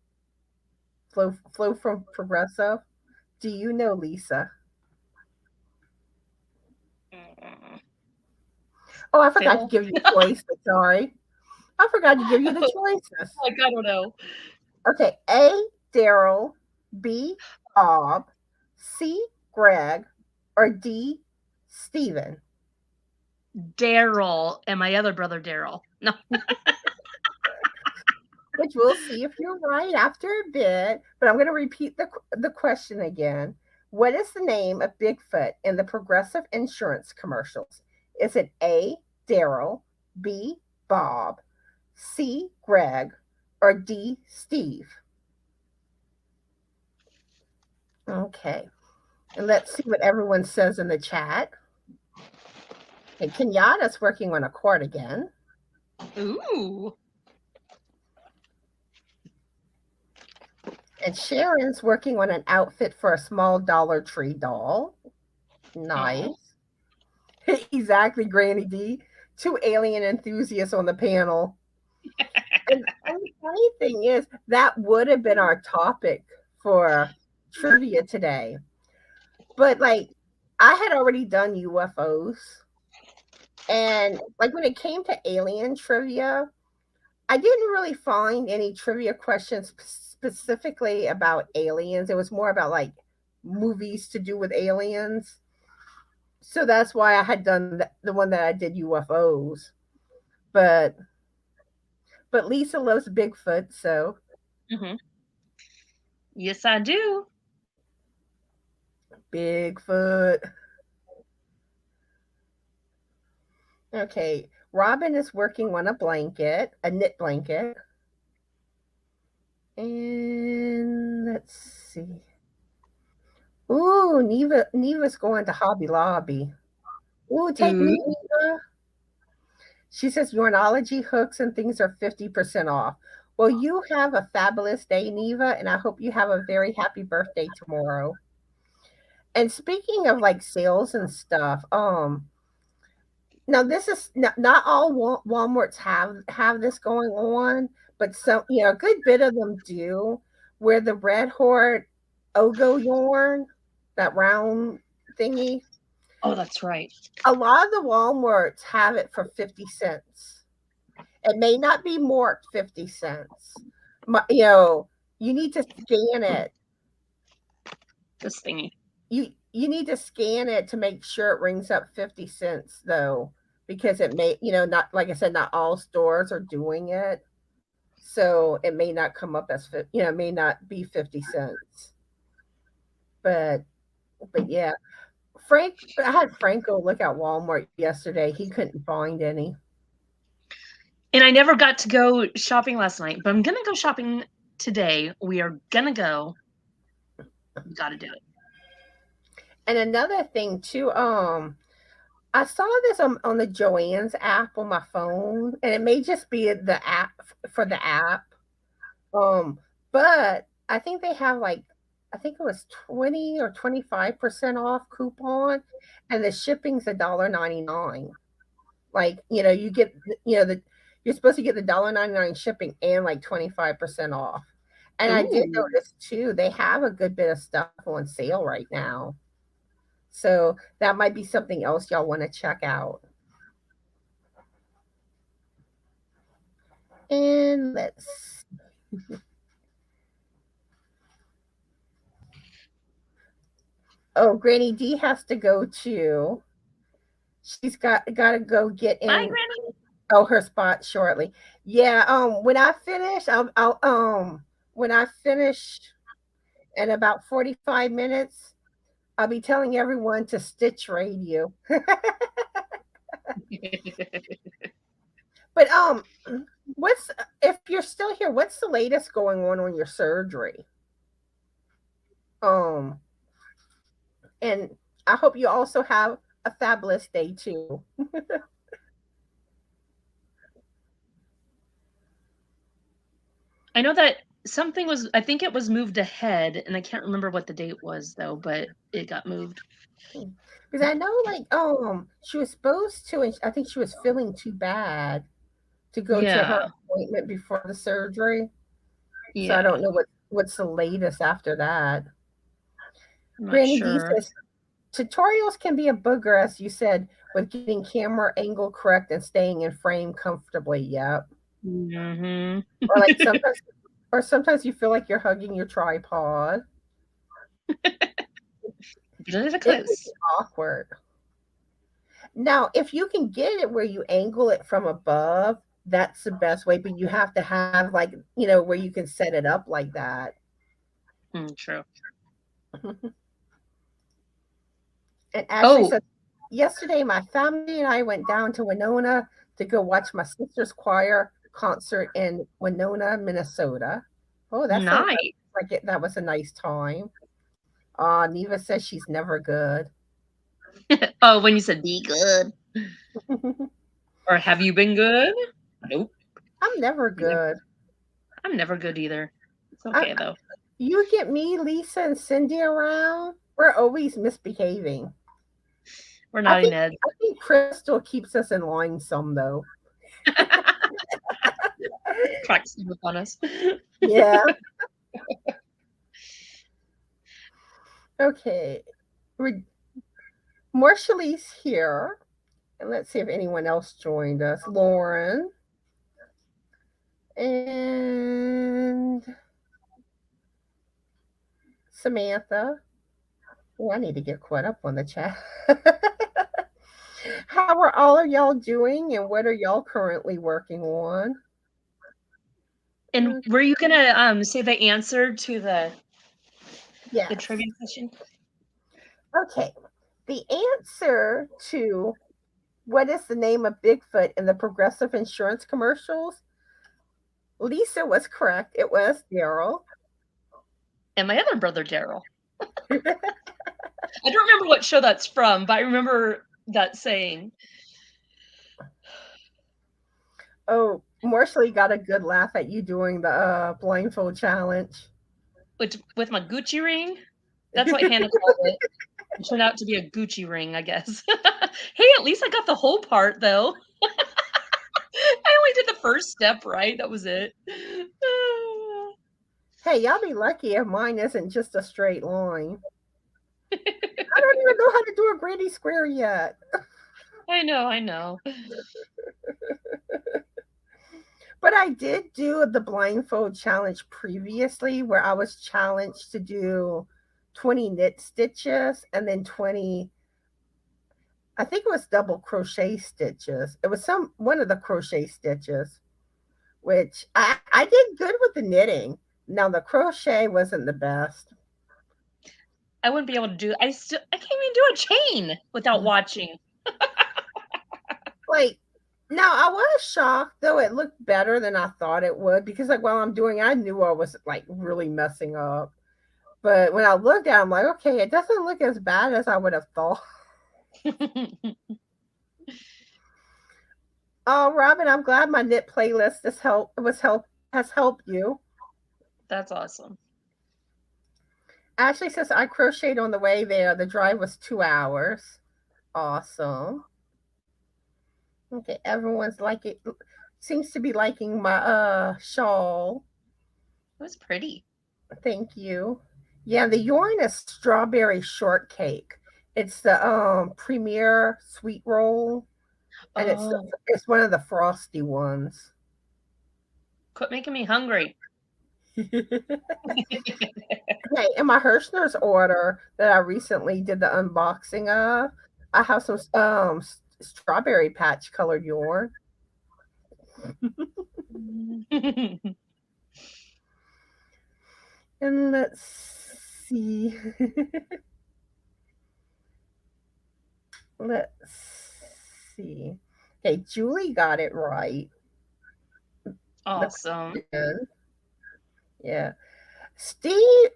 from Progressive. Do you know, Lisa? Mm, Oh, I forgot to Phil? give you choices. Sorry. I forgot to give you the choices. Like, I don't know. Okay. A, Daryl. B, Bob. C, Greg. Or D, Steven. Daryl and my other brother Daryl. No. Which we'll see if you're right after a bit. But I'm going to repeat the question again. What is the name of Bigfoot in the Progressive insurance commercials? Is it A, Daryl, B, Bob, C, Greg, or D, Steve? Okay. And let's see what everyone says in the chat. Okay, Kenyatta's working on a cardigan. Ooh. And Sharon's working on an outfit for a small Dollar Tree doll. Nice. Oh. Exactly, Granny D. Two alien enthusiasts on the panel. And the funny thing is, that would have been our topic for trivia today. But like, I had already done UFOs. And like, when it came to alien trivia, I didn't really find any trivia questions specifically about aliens. It was more about like movies to do with aliens. So that's why I had done the one that I did UFOs. But Lisa loves Bigfoot, so Mm-hmm. Yes, I do. Bigfoot. Okay, Robin is working on a blanket, a knit blanket. And let's see. Ooh, Neva's going to Hobby Lobby. Ooh, take me, Ooh. Neva. She says Yarnology hooks and things are 50% off. Well, you have a fabulous day, Neva, and I hope you have a very happy birthday tomorrow. And speaking of like sales and stuff, now this is not all Walmarts have this going on, but some, a good bit of them do. Where the Red Hort Ogo yarn, that round thingy, Oh, that's right. a lot of the Walmarts have it for 50 cents. It may not be marked 50 cents. You need to scan it. This thingy. You need to scan it to make sure it rings up 50 cents though, because it may, not, like I said, not all stores are doing it. So it may not come up as, it may not be 50 cents. But But yeah, I had Franco look at Walmart yesterday. He couldn't find any. And I never got to go shopping last night, but I'm gonna go shopping today. We are gonna go. We gotta do it. And another thing too, I saw this on the Joann's app on my phone, and it may just be the app for the app. But I think they have like, I think it was 20 or 25% off coupon, and the shipping's $1.99. Like, you get, you're supposed to get the $1.99 shipping and like 25% off. And I did Ooh. notice too, they have a good bit of stuff on sale right now. So that might be something else y'all want to check out. And let's Oh, Granny D has to go too. She's got to go get Bye, in. Granny. Oh, her spot shortly. Yeah. When I finish, I'll when I finish in about 45 minutes, I'll be telling everyone to stitch radio. But what's if you're still here? What's the latest going on your surgery? Um, and I hope you also have a fabulous day too. I know that something was, I think it was moved ahead, and I can't remember what the date was though, but it got moved. Because I know, like, she was supposed to, and I think she was feeling too bad to go to her Yeah. appointment before the surgery. So I Yeah. don't know what's the latest after that. I'm not Granny D sure. says tutorials can be a booger, as you said, with getting camera angle correct and staying in frame comfortably. Yep. Mm-hmm. Or like sometimes you feel like you're hugging your tripod. Really It can be close. awkward. Now, if you can get it where you angle it from above, that's the best way, but you have to have like, where you can set it up like that. True. And Ashley Oh, said, yesterday my family and I went down to Winona to go watch my sister's choir concert in Winona, Minnesota. Oh, that sounds nice. like that was a nice time. Neva says she's never good. Oh, when you said be good. Or have you been good? Nope. I'm never good. I'm never good either. It's I, okay though. you get me, Lisa, and Cindy around, we're always misbehaving. We're I naughty think Ned. I think Crystal keeps us in line some though. Practicing upon us. Yeah. Okay. Marshall's here. And let's see if anyone else joined us. Lauren. And Samantha. Oh, I need to get caught up on the chat. How are all of y'all doing and what are y'all currently working on? And were you gonna say the answer to the Yes. trivia question? Okay. The answer to what is the name of Bigfoot in the Progressive Insurance commercials? Lisa was correct. It was Daryl. And my other brother Daryl. I don't remember what show that's from, but I remember that saying. Oh, Morsley got a good laugh at you doing the blindfold challenge. With my Gucci ring? That's what Hannah called it. It turned out to be a Gucci ring, I guess. Hey, at least I got the whole part, though. I only did the first step right. That was it. Hey, y'all be lucky if mine isn't just a straight line. I don't even know how to do a gritty square yet. I know. But I did do the blindfold challenge previously where I was challenged to do 20 knit stitches and then 20, I think it was double crochet stitches. It was one of the crochet stitches, which I did good with the knitting. Now the crochet wasn't the best. I wouldn't be able to do. I can't even do a chain without watching. Like, no, I was shocked though. It looked better than I thought it would because, like, while I'm doing, I knew I was like really messing up. But when I looked at it, I'm like, okay, it doesn't look as bad as I would have thought. Oh, Robin, I'm glad my knit playlist has helped you. That's awesome. Ashley says I crocheted on the way there. The drive was 2 hours. Awesome. Okay, everyone's seems to be liking my shawl. It was pretty. Thank you. Yeah, the yarn is strawberry shortcake. It's the premier sweet roll, and it's one of the frosty ones. Quit making me hungry. Okay, in my Hirschner's order that I recently did the unboxing of, I have some strawberry patch colored yarn. And let's see. Let's see. Okay, Julie got it right. Awesome. Yeah. Steve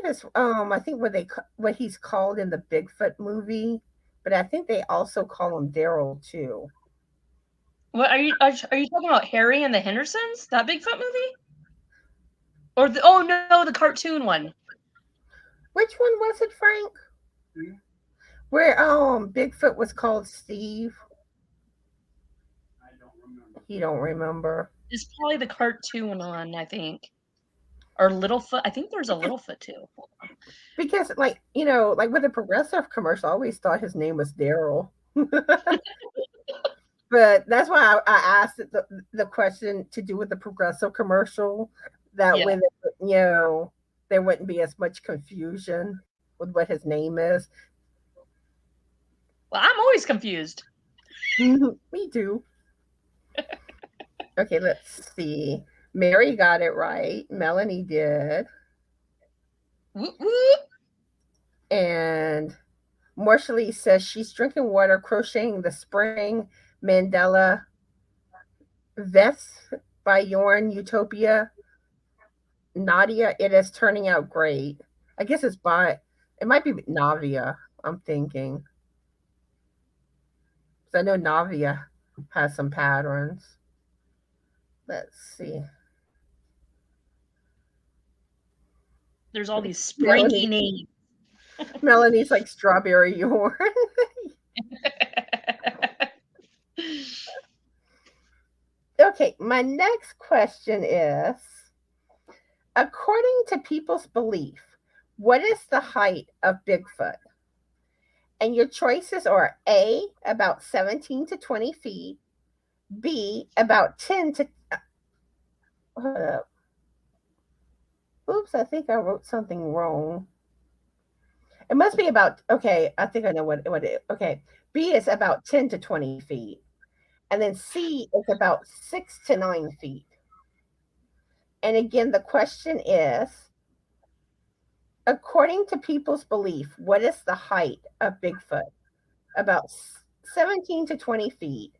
is I think what he's called in the Bigfoot movie, but I think they also call him Daryl too. What are you talking about? Harry and the Hendersons? That Bigfoot movie? Or the cartoon one. Which one was it, Frank? Mm-hmm. Where Bigfoot was called Steve? I don't remember. He don't remember. It's probably the cartoon one, I think. Or Littlefoot. I think there's a Littlefoot too. Because, like, you know, like with the Progressive commercial, I always thought his name was Daryl. But that's why I asked the question to do with the Progressive commercial. That way, you know, there wouldn't be as much confusion with what his name is. Well, I'm always confused. Me too. Okay, let's see. Mary got it right. Melanie did. Whoop, whoop. And Marshall says she's drinking water, crocheting the spring Mandela vest by Yarn Utopia. Nadia, it is turning out great. I guess it might be Navia, I'm thinking. I know Navia has some patterns. Let's see. There's all these springy names. Melanie's like strawberry yarn. Okay, my next question is, according to people's belief, what is the height of Bigfoot? And your choices are A, about 17 to 20 feet, B, about 10 to... Hold up. Oops, I think I wrote something wrong. It must be about, okay, I think I know what it is. Okay, B is about 10 to 20 feet. And then C is about 6 to 9 feet. And again, the question is, according to people's belief, what is the height of Bigfoot? About 17 to 20 feet,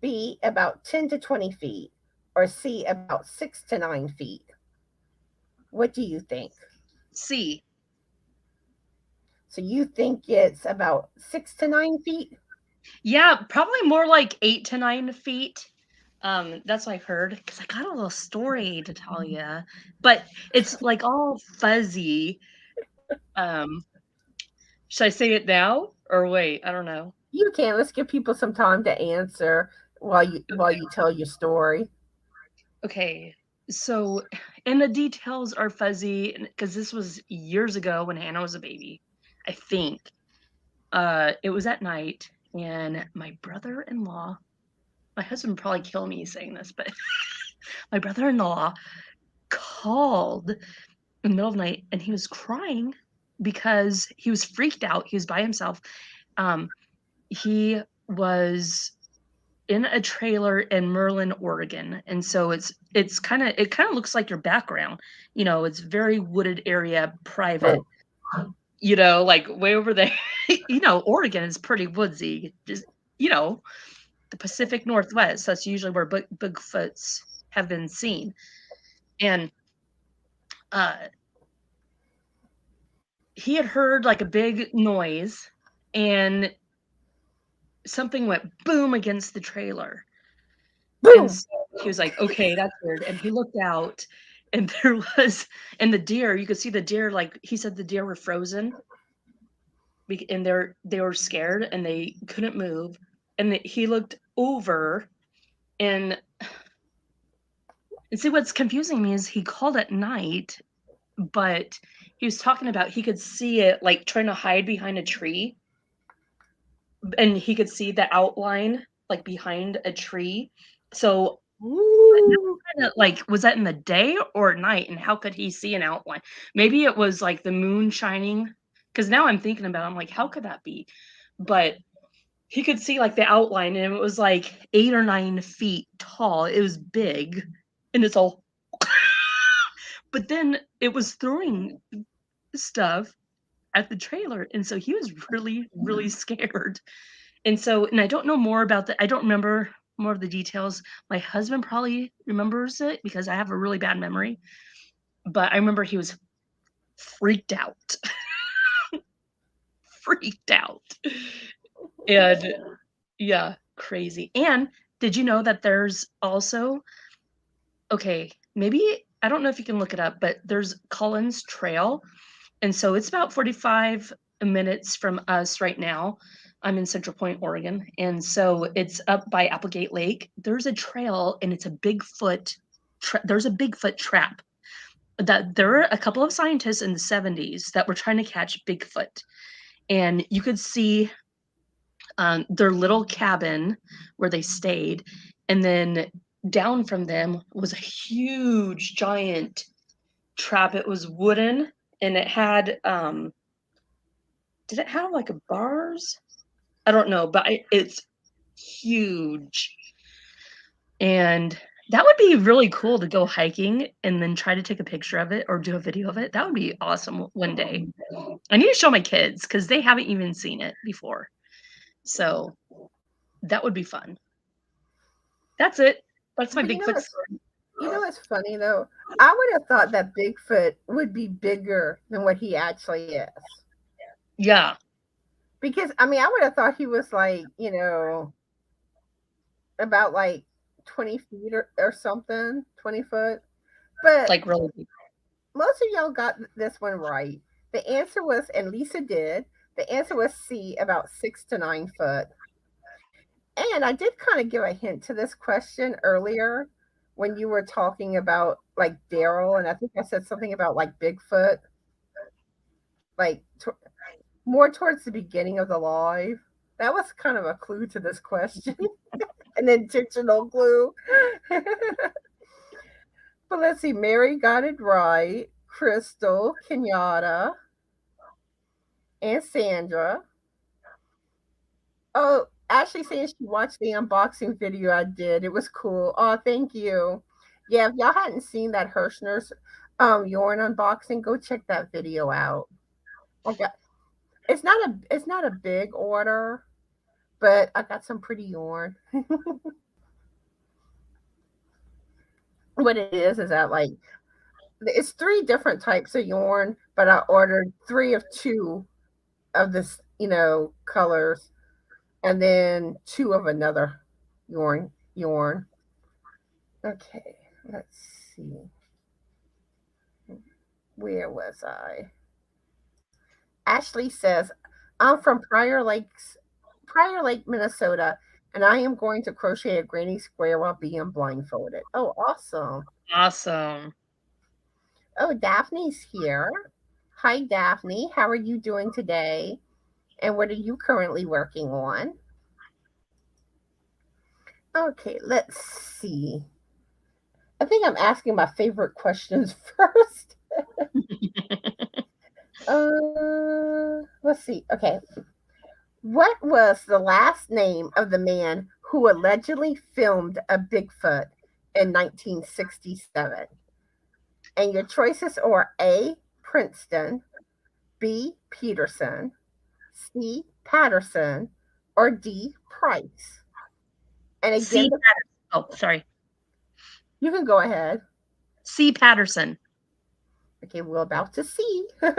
B, about 10 to 20 feet, or C, about 6 to 9 feet? What do you think? C. So you think it's about 6 to 9 feet? Yeah, probably more like 8 to 9 feet. That's what I heard, because I got a little story to tell you, but it's like all fuzzy. Should I say it now or wait? I don't know. You can. Let's give people some time to answer while you tell your story. Okay, so, and the details are fuzzy because this was years ago when Hannah was a baby, I think. It was at night, and my brother-in-law, my husband would probably kill me saying this, but my brother-in-law called in the middle of the night, and he was crying because he was freaked out. He was by himself. He was in a trailer in Merlin, Oregon, and so it kind of looks like your background. You know, it's very wooded area, private. you know, like way over there. You know, Oregon is pretty woodsy. Just, you know, the Pacific Northwest. That's usually where Bigfoots have been seen. And he had heard like a big noise and something went boom against the trailer. Boom! And so he was like, okay, that's weird. And he looked out and there was, and the deer, you could see the deer, like he said the deer were frozen and they were scared and they couldn't move. And he looked over and see what's confusing me is he called at night, but he was talking about he could see it like trying to hide behind a tree. And he could see the outline like behind a tree. So kind of like, was that in the day or at night? And how could he see an outline? Maybe it was like the moon shining. Because now I'm thinking about it, I'm like, how could that be? But he could see like the outline and it was like 8 or 9 feet tall. It was big. And it's all but then it was throwing stuff at the trailer. And so he was really, really scared. And so, and I don't know more about I don't remember more of the details. My husband probably remembers it because I have a really bad memory. But I remember he was freaked out. Freaked out. And yeah, crazy. And did you know that there's also, okay, maybe, I don't know if you can look it up, but there's Collins Trail. And so it's about 45 minutes from us right now. I'm in Central Point, Oregon. And so it's up by Applegate Lake. There's a trail and it's a Bigfoot. There's a Bigfoot trap. That there were a couple of scientists in the 70s that were trying to catch Bigfoot. And you could see their little cabin where they stayed. And then down from them was a huge, giant trap. It was wooden and it had, did it have like a bars? I don't know, but it's huge. And that would be really cool to go hiking and then try to take a picture of it or do a video of it. That would be awesome one day. I need to show my kids because they haven't even seen it before. So that would be fun. That's it. That's my Bigfoot story. You know what's funny though? I would have thought that Bigfoot would be bigger than what he actually is. Yeah. Because I mean, I would have thought he was like, you know, about like 20 feet or something, 20 foot. But like really big. Most of y'all got this one right. The answer was, and Lisa did, the answer was C, about 6 to 9 foot. And I did kind of give a hint to this question earlier when you were talking about like Daryl, and I think I said something about like Bigfoot, like more towards the beginning of the live. That was kind of a clue to this question, an intentional clue. But let's see, Mary got it right, Crystal, Kenyatta, and Sandra. Oh, Ashley saying she watched the unboxing video I did. It was cool. Oh, thank you. Yeah, if y'all hadn't seen that Hirschner's yarn unboxing, go check that video out. Okay. It's not a big order, but I got some pretty yarn. What it is that like it's 3 different types of yarn, but I ordered 3 of 2 of this, you know, colors, and then 2 of another yarn. Okay, let's see. Where was I? Ashley says, I'm from Prior Lake, Minnesota, and I am going to crochet a granny square while being blindfolded. Oh, awesome. Awesome. Oh, Daphne's here. Hi, Daphne. How are you doing today? And what are you currently working on? Okay, let's see. I think I'm asking my favorite questions first. Let's see. Okay. What was the last name of the man who allegedly filmed a Bigfoot in 1967? And your choices are A, Princeton, B. Peterson, C. Patterson, or D. Price? And again, C. Patterson. Oh, sorry. you can go ahead. C. Patterson. Okay, we're about to see. I'm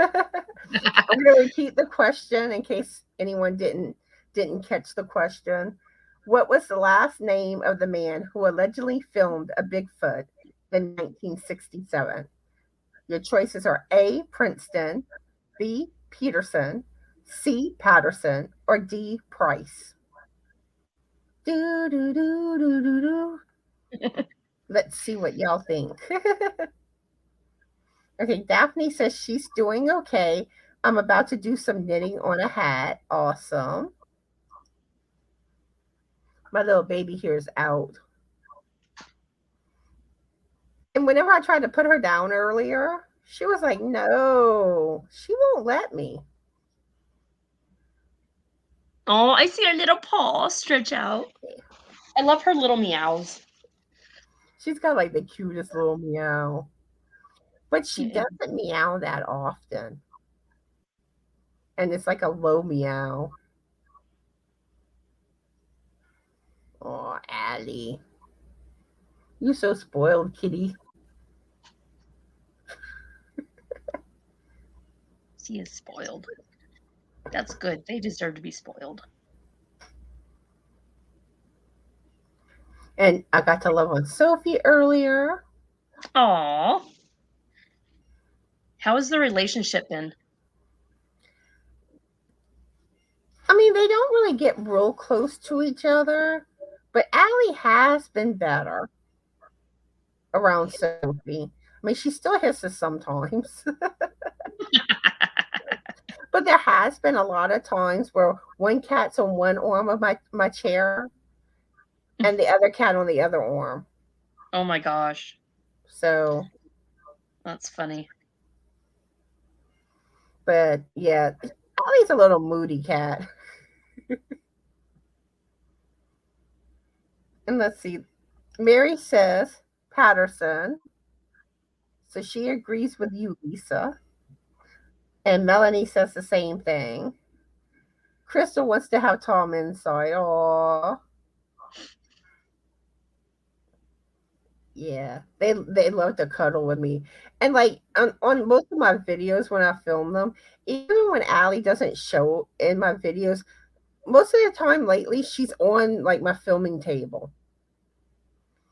going to repeat the question in case anyone didn't catch the question. What was the last name of the man who allegedly filmed a Bigfoot in 1967? Your choices are A. Princeton, B. Peterson, C. Patterson, or D. Price. Do do do do do do. Let's see what y'all think. Okay, Daphne says she's doing okay. I'm about to do some knitting on a hat. Awesome. My little baby here is out. And whenever I tried to put her down earlier, she was like, no, she won't let me. Oh, I see her little paw stretch out. I love her little meows. She's got like the cutest little meow. But she Yeah. doesn't meow that often. And it's like a low meow. Oh, Allie. You so spoiled, kitty. She is spoiled. That's good. They deserve to be spoiled. And I got to love on Sophie earlier. Aw. How has the relationship been? I mean, they don't really get real close to each other, but Allie has been better around Sophie. I mean, she still hisses sometimes. But there has been a lot of times where one cat's on one arm of my chair and the other cat on the other arm. Oh my gosh. So That's funny. but yeah, Allie's a little moody cat. And let's see. Mary says Patterson. So she agrees with you, Lisa. And Melanie says the same thing. Crystal wants to have Tom inside. Aww. Yeah, they love to cuddle with me. And like on most of my videos when I film them, even when Allie doesn't show in my videos, most of the time lately she's on like my filming table.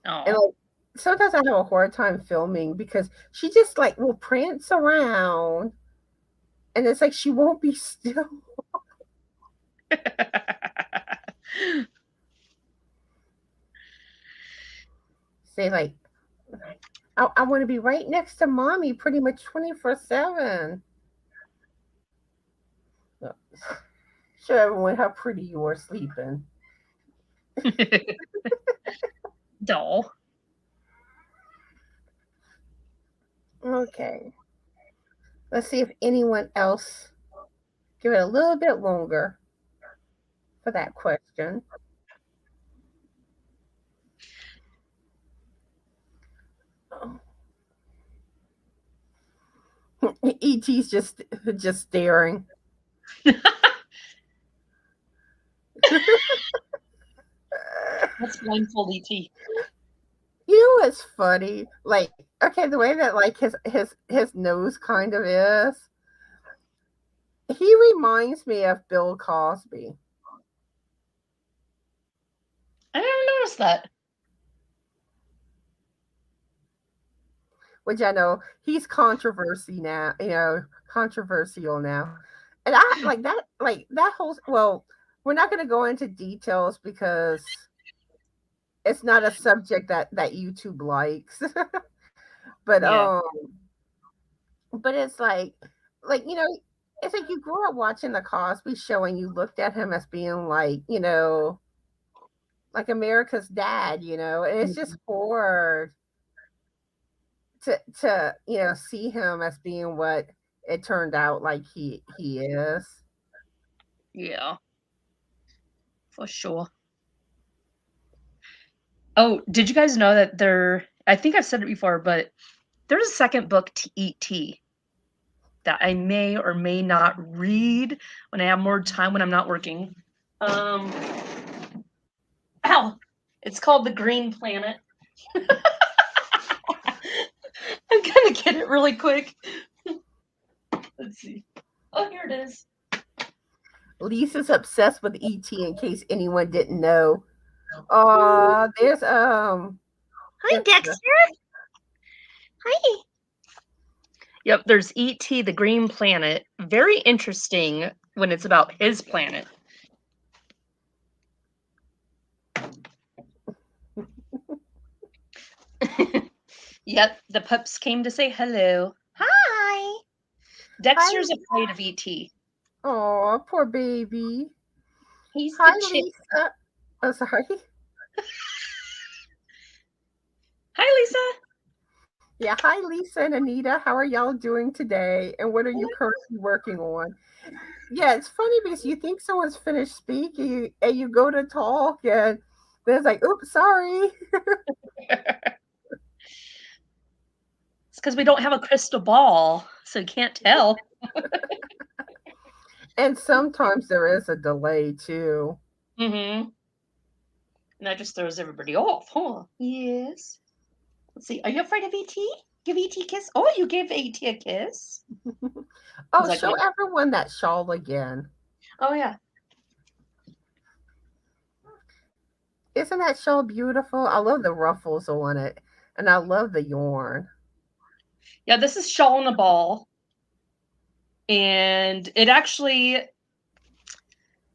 And Oh. like sometimes I have a hard time filming because she just like will prance around and it's like she won't be still. Say like I want to be right next to mommy pretty much 24/7. Show everyone how pretty you are sleeping. Doll. Okay. Let's see if anyone else give it a little bit longer for that question. ET's just staring. That's Blindfold ET. You know what's funny? Like, okay, the way that like his nose kind of is, he reminds me of Bill Cosby. I never noticed that. Which I know he's controversial now. And I like that whole well, we're not gonna go into details because it's not a subject that YouTube likes. But Yeah. but it's like it's like you grew up watching the Cosby Show and you looked at him as being like, like America's dad, and it's just hard to see him as being what it turned out like he is. Yeah. For sure. Oh, did you guys know that I think I've said it before, but there's a second book to ET. that I may or may not read when I have more time when I'm not working. Ow! It's called The Green Planet. I'm gonna get it really quick. Let's see. Oh, here it is. Lisa's obsessed with ET. In case anyone didn't know. There's Hi, Dexter. Hi. Yep, there's E.T. the Green Planet. Very interesting when it's about his planet. Yep, the pups came to say hello. Hi. Dexter's afraid of E.T. Oh, poor baby. He's Hi, the chick. Lisa. Oh, sorry. Hi, Lisa. Yeah, hi, Lisa and Anita. How are y'all doing today? And what are you currently working on? Yeah, it's funny because you think someone's finished speaking and you go to talk and then it's like, oops, sorry. It's because we don't have a crystal ball, so you can't tell. And sometimes there is a delay too. Mm-hmm. And that just throws everybody off, huh? Yes. Let's see. Are you afraid of E.T.? Give E.T. a kiss. Oh, you gave E.T. a kiss. Oh, Like, show everyone that shawl again. Oh, yeah. Isn't that shawl beautiful? I love the ruffles on it. And I love the yarn. Yeah, this is Shawl in a Ball. And it actually,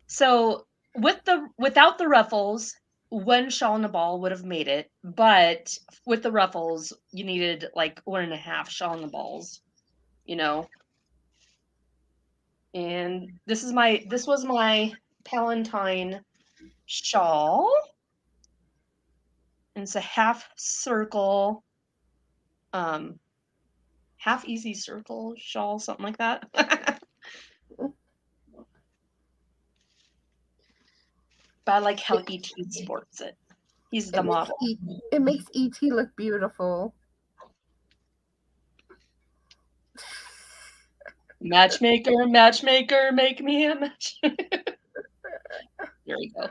so without the ruffles, one shawl in a ball would have made it, but with the ruffles, you needed like 1.5 shawl in the balls, you know. And this was my Palantine shawl. And it's a half circle, half easy circle shawl, something like that. But I like how E.T. sports it. He's the model. It makes ET look beautiful. Matchmaker, matchmaker, make me a match. There we go.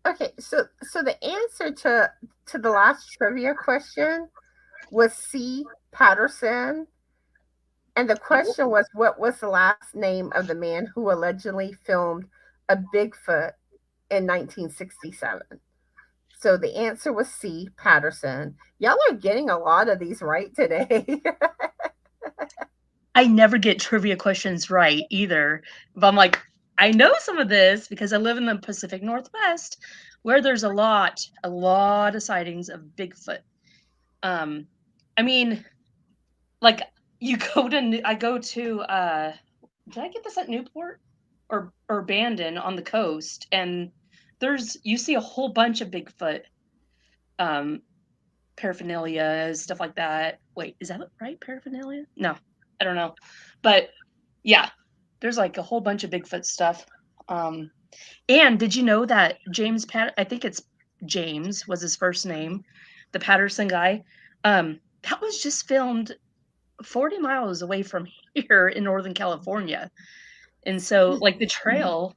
Okay, so the answer to the last trivia question was C. Patterson. And the question was, what was the last name of the man who allegedly filmed a Bigfoot in 1967? So the answer was C. Patterson. Y'all are getting a lot of these right today. I never get trivia questions right either. But I'm like, I know some of this because I live in the Pacific Northwest where there's a lot of sightings of Bigfoot. I mean, like I go to did I get this at Newport or Bandon on the coast, and you see a whole bunch of Bigfoot paraphernalia, stuff like that. Wait, is that right? Paraphernalia? No, I don't know. But yeah, there's like a whole bunch of Bigfoot stuff. And did you know that I think it's James was his first name, the Patterson guy. That was just filmed 40 miles away from here in Northern California. And so like the trail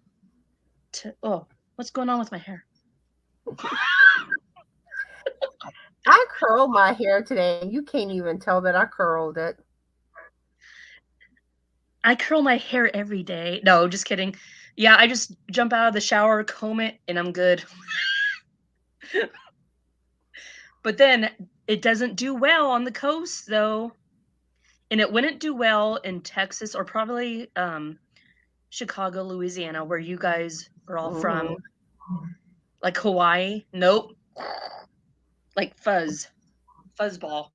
what's going on with my hair? I curled my hair today, and you can't even tell that I curled it. I curl my hair every day. No, just kidding. Yeah, I just jump out of the shower, comb it, and I'm good. But then it doesn't do well on the coast, though. And it wouldn't do well in Texas or probably Chicago, Louisiana, where you guys are all from. Like Hawaii. Nope. Like fuzzball.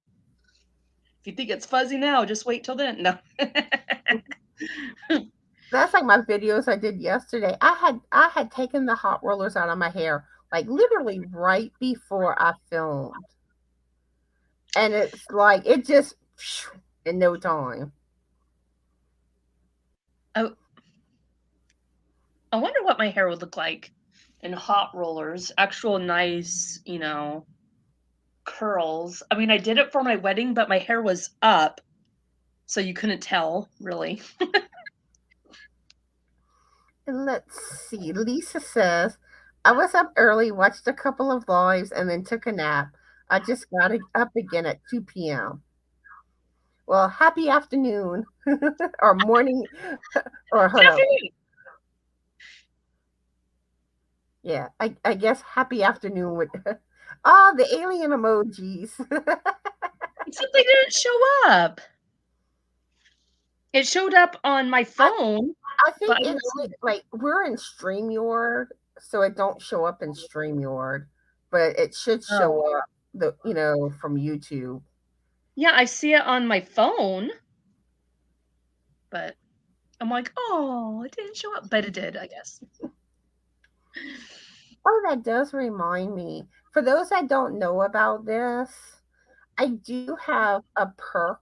If you think it's fuzzy now, just wait till then. No. That's like my videos I did yesterday. I had taken the hot rollers out of my hair, like literally right before I filmed. And it's like it just in no time. Oh, I wonder what my hair would look like in hot rollers. Actual nice, curls. I mean, I did it for my wedding, but my hair was up. so you couldn't tell, really. And let's see. Lisa says, I was up early, watched a couple of lives, and then took a nap. I just got up again at 2 p.m. Well, happy afternoon or morning or hold up. Yeah, I guess happy afternoon with the alien emojis. Except they didn't show up. It showed up on my phone. I think like we're in StreamYard, so it don't show up in StreamYard, but it should show up from YouTube. Yeah, I see it on my phone, but I'm like, oh, it didn't show up, but it did, I guess. Oh, that does remind me. For those that don't know about this, I do have a perk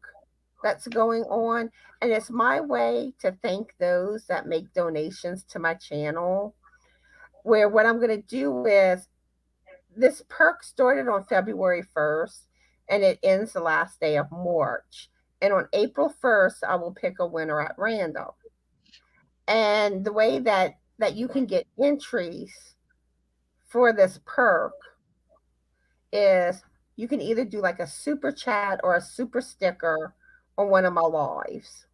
that's going on, and it's my way to thank those that make donations to my channel. Where what I'm going to do is this perk started on February 1st and it ends the last day of March. And on April 1st, I will pick a winner at random. And the way that you can get entries for this perk is you can either do like a super chat or a super sticker on one of my lives.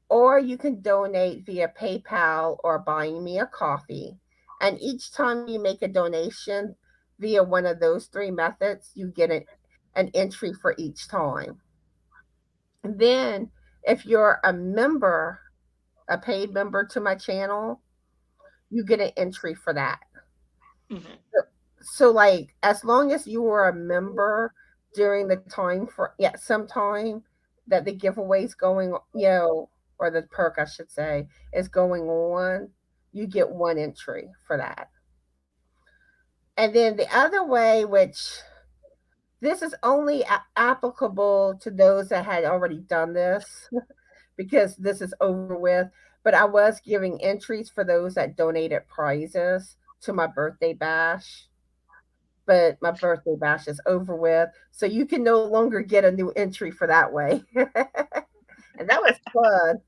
Or you can donate via PayPal or buying me a coffee. And each time you make a donation via one of those three methods, you get an entry for each time. And then if you're a member, a paid member to my channel, you get an entry for that. Mm-hmm. So like as long as you were a member during the time sometime that the giveaway's going, or the perk I should say is going on, you get one entry for that. And then the other way, which this is only applicable to those that had already done this because this is over with, but I was giving entries for those that donated prizes to my birthday bash. But my birthday bash is over with, so you can no longer get a new entry for that way. And that was fun.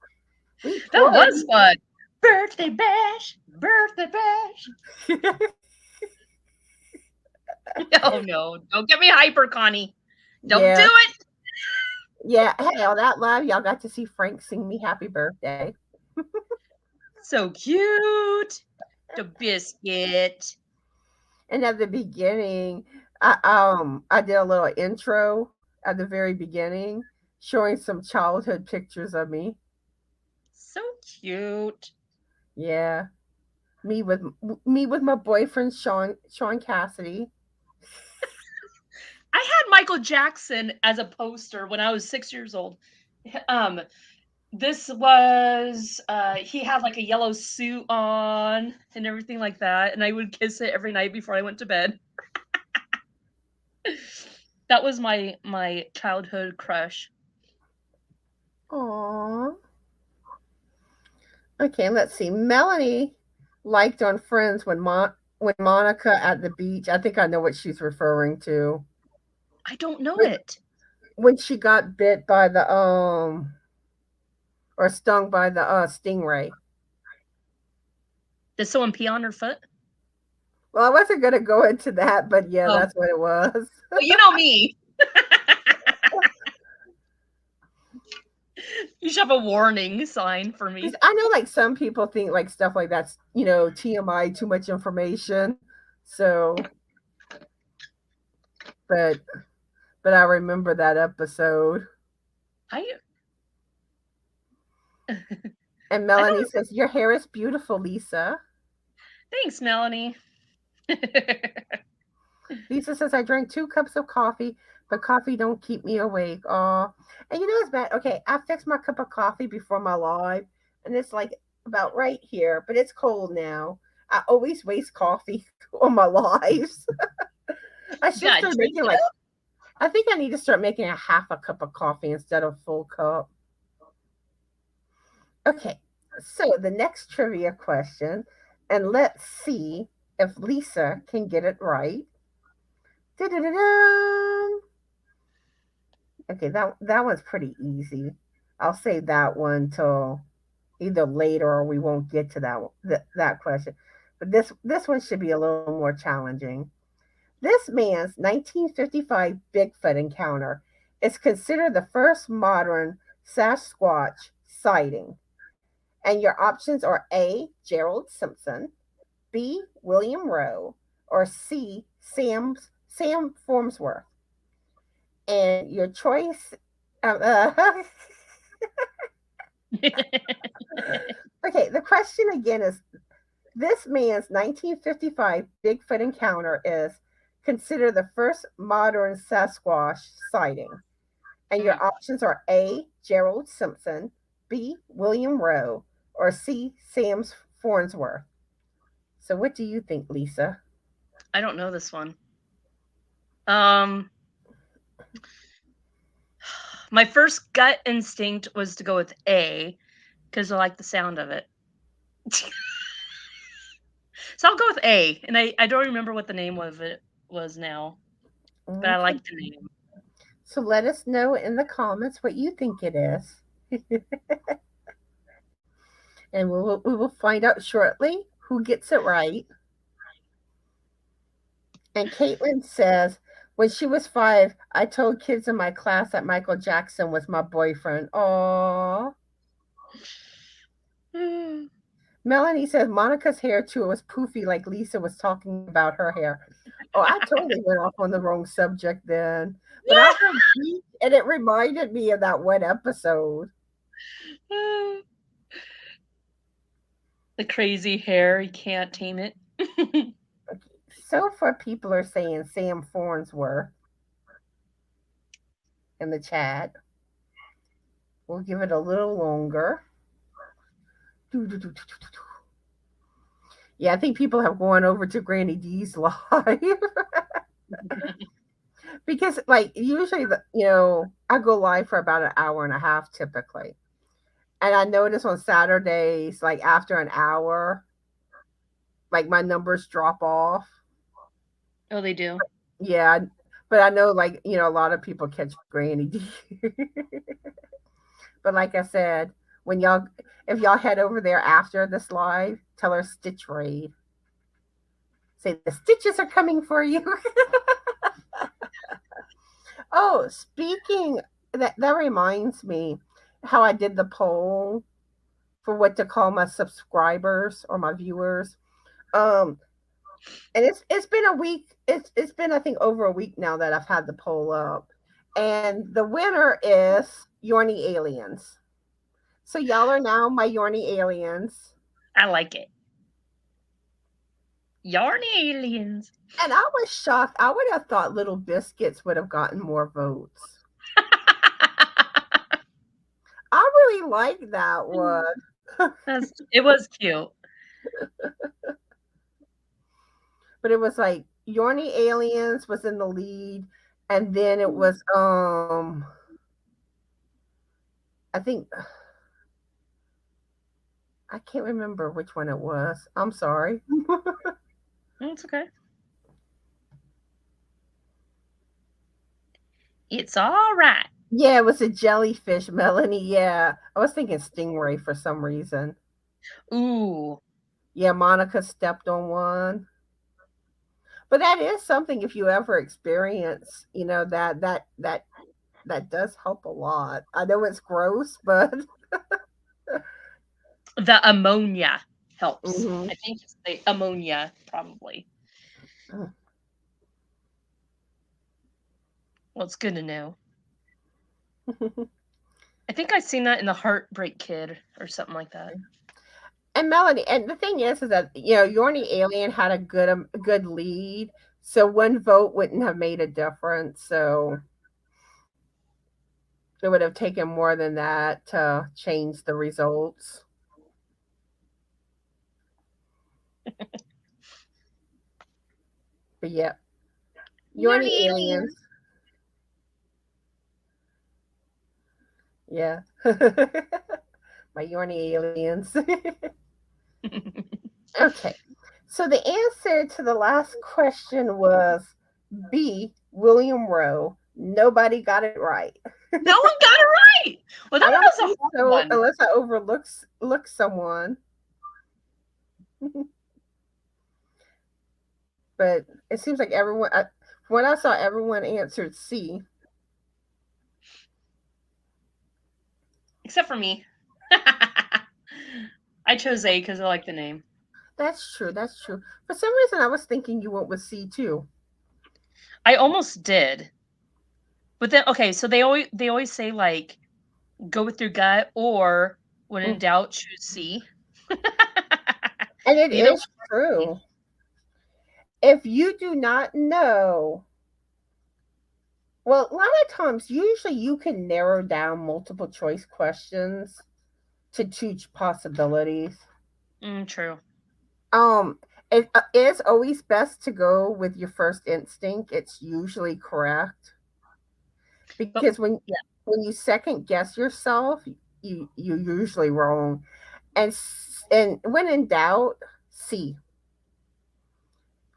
That was fun. Birthday bash, birthday bash. Oh no, don't get me hyper, Connie. Don't do it. Yeah, hey, on that live, y'all got to see Frank sing me happy birthday. So cute. The biscuit. And at the beginning, I did a little intro at the very beginning, showing some childhood pictures of me. So cute. Yeah, me with my boyfriend Sean Cassidy. I had Michael Jackson as a poster when I was 6 years old. This was he had like a yellow suit on and everything like that, and I would kiss it every night before I went to bed. That was my childhood crush. Aww. Okay, let's see. Melanie liked on Friends when Monica at the beach. I think I know what she's referring to. I don't know it. When she got bit by the or stung by the stingray. Did someone pee on her foot? Well, I wasn't going to go into that, but yeah, that's what it was. Well, you know me. You should have a warning sign for me. I know like some people think like stuff like that's, TMI, too much information. So, but I remember that episode. And Melanie says, your hair is beautiful, Lisa. Thanks, Melanie. Lisa says, I drank 2 cups of coffee, but coffee don't keep me awake. Aw. And it's bad. Okay, I fixed my cup of coffee before my live, and it's like about right here, but it's cold now. I always waste coffee on my lives. I should start making I think I need to start making a half a cup of coffee instead of full cup. Okay, so the next trivia question, and let's see if Lisa can get it right. Da-da-da-da. Okay, that one's pretty easy. I'll save that one till either later or we won't get to that question. But this one should be a little more challenging. This man's 1955 Bigfoot encounter is considered the first modern Sasquatch sighting. And your options are A. Gerald Simpson, B. William Rowe, or C. Sam Formsworth. And your choice. Okay, the question again is this man's 1955 Bigfoot encounter is considered the first modern Sasquatch sighting. And your options are A. Gerald Simpson, B. William Rowe, or C. Sam Farnsworth. So, what do you think, Lisa? I don't know this one. My first gut instinct was to go with A because I like the sound of it. So I'll go with A, and I don't remember what the name of it was now, but I like the name. So let us know in the comments what you think it is. And we will find out shortly who gets it right. And Caitlin says, when she was 5, I told kids in my class that Michael Jackson was my boyfriend. Aww. Melanie says Monica's hair too was poofy, like Lisa was talking about her hair. Oh, I totally went off on the wrong subject then. But I heard beach, and it reminded me of that one episode. The crazy hair, you can't tame it. Okay. So far, people are saying Sam Farnsworth in the chat. We'll give it a little longer. Yeah, I think people have gone over to Granny D's live. Because, like, usually, I go live for about an hour and a half typically. And I notice on Saturdays, like, after an hour, like, my numbers drop off. Oh, they do? Yeah, but I know, like, a lot of people catch Granny D. But like I said, if y'all head over there after this live, tell her Stitch Raid. Say the stitches are coming for you. Oh, speaking, that reminds me how I did the poll for what to call my subscribers or my viewers. And it's been a week. It's been, I think, over a week now that I've had the poll up. And the winner is Yorny Aliens. So y'all are now my Yorny Aliens. I like it. Yarny Aliens. And I was shocked. I would have thought Little Biscuits would have gotten more votes. I really liked that one. It was cute. But it was like Yorny Aliens was in the lead, and then it was I think I can't remember which one it was. I'm sorry. It's okay. It's all right. Yeah, it was a jellyfish, Melanie. Yeah. I was thinking stingray for some reason. Ooh. Yeah, Monica stepped on one. But that is something, if you ever experience, that does help a lot. I know it's gross, but the ammonia helps. Mm-hmm. I think it's the ammonia, probably. Well, it's good to know. I think I've seen that in the Heartbreak Kid or something like that. And Melanie, and the thing is that Yorny Alien had a good lead, so one vote wouldn't have made a difference. So it would have taken more than that to change the results. But yeah, Yorny Aliens. Yeah. My Yorny Aliens. Okay. So the answer to the last question was B, William Rowe, Nobody got it right. No one got it right. Well, that I one don't was a think hard so, one. unless I look someone. But it seems like when I saw everyone answered C. Except for me. I chose A because I like the name. That's true. That's true. For some reason, I was thinking you went with C too. I almost did. But then okay, so they always say like go with your gut or when in Mm. doubt choose C. And it Neither is one. true. If you do not know, well, a lot of times, usually you can narrow down multiple choice questions to two possibilities. True. Um, it is always best to go with your first instinct. It's usually correct But because yeah, when you second guess yourself, you're usually wrong. And when in doubt, C,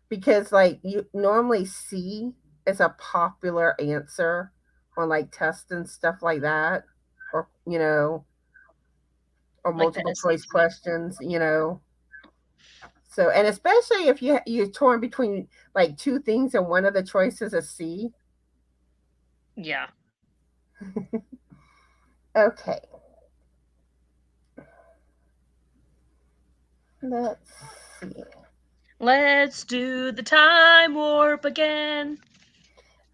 because like you normally C is a popular answer on like tests and stuff like that, or or like the multiple choice SAT. questions. So, and especially if you're torn between like two things and one of the choices is C. Yeah. Okay, let's see. Let's do the time warp again.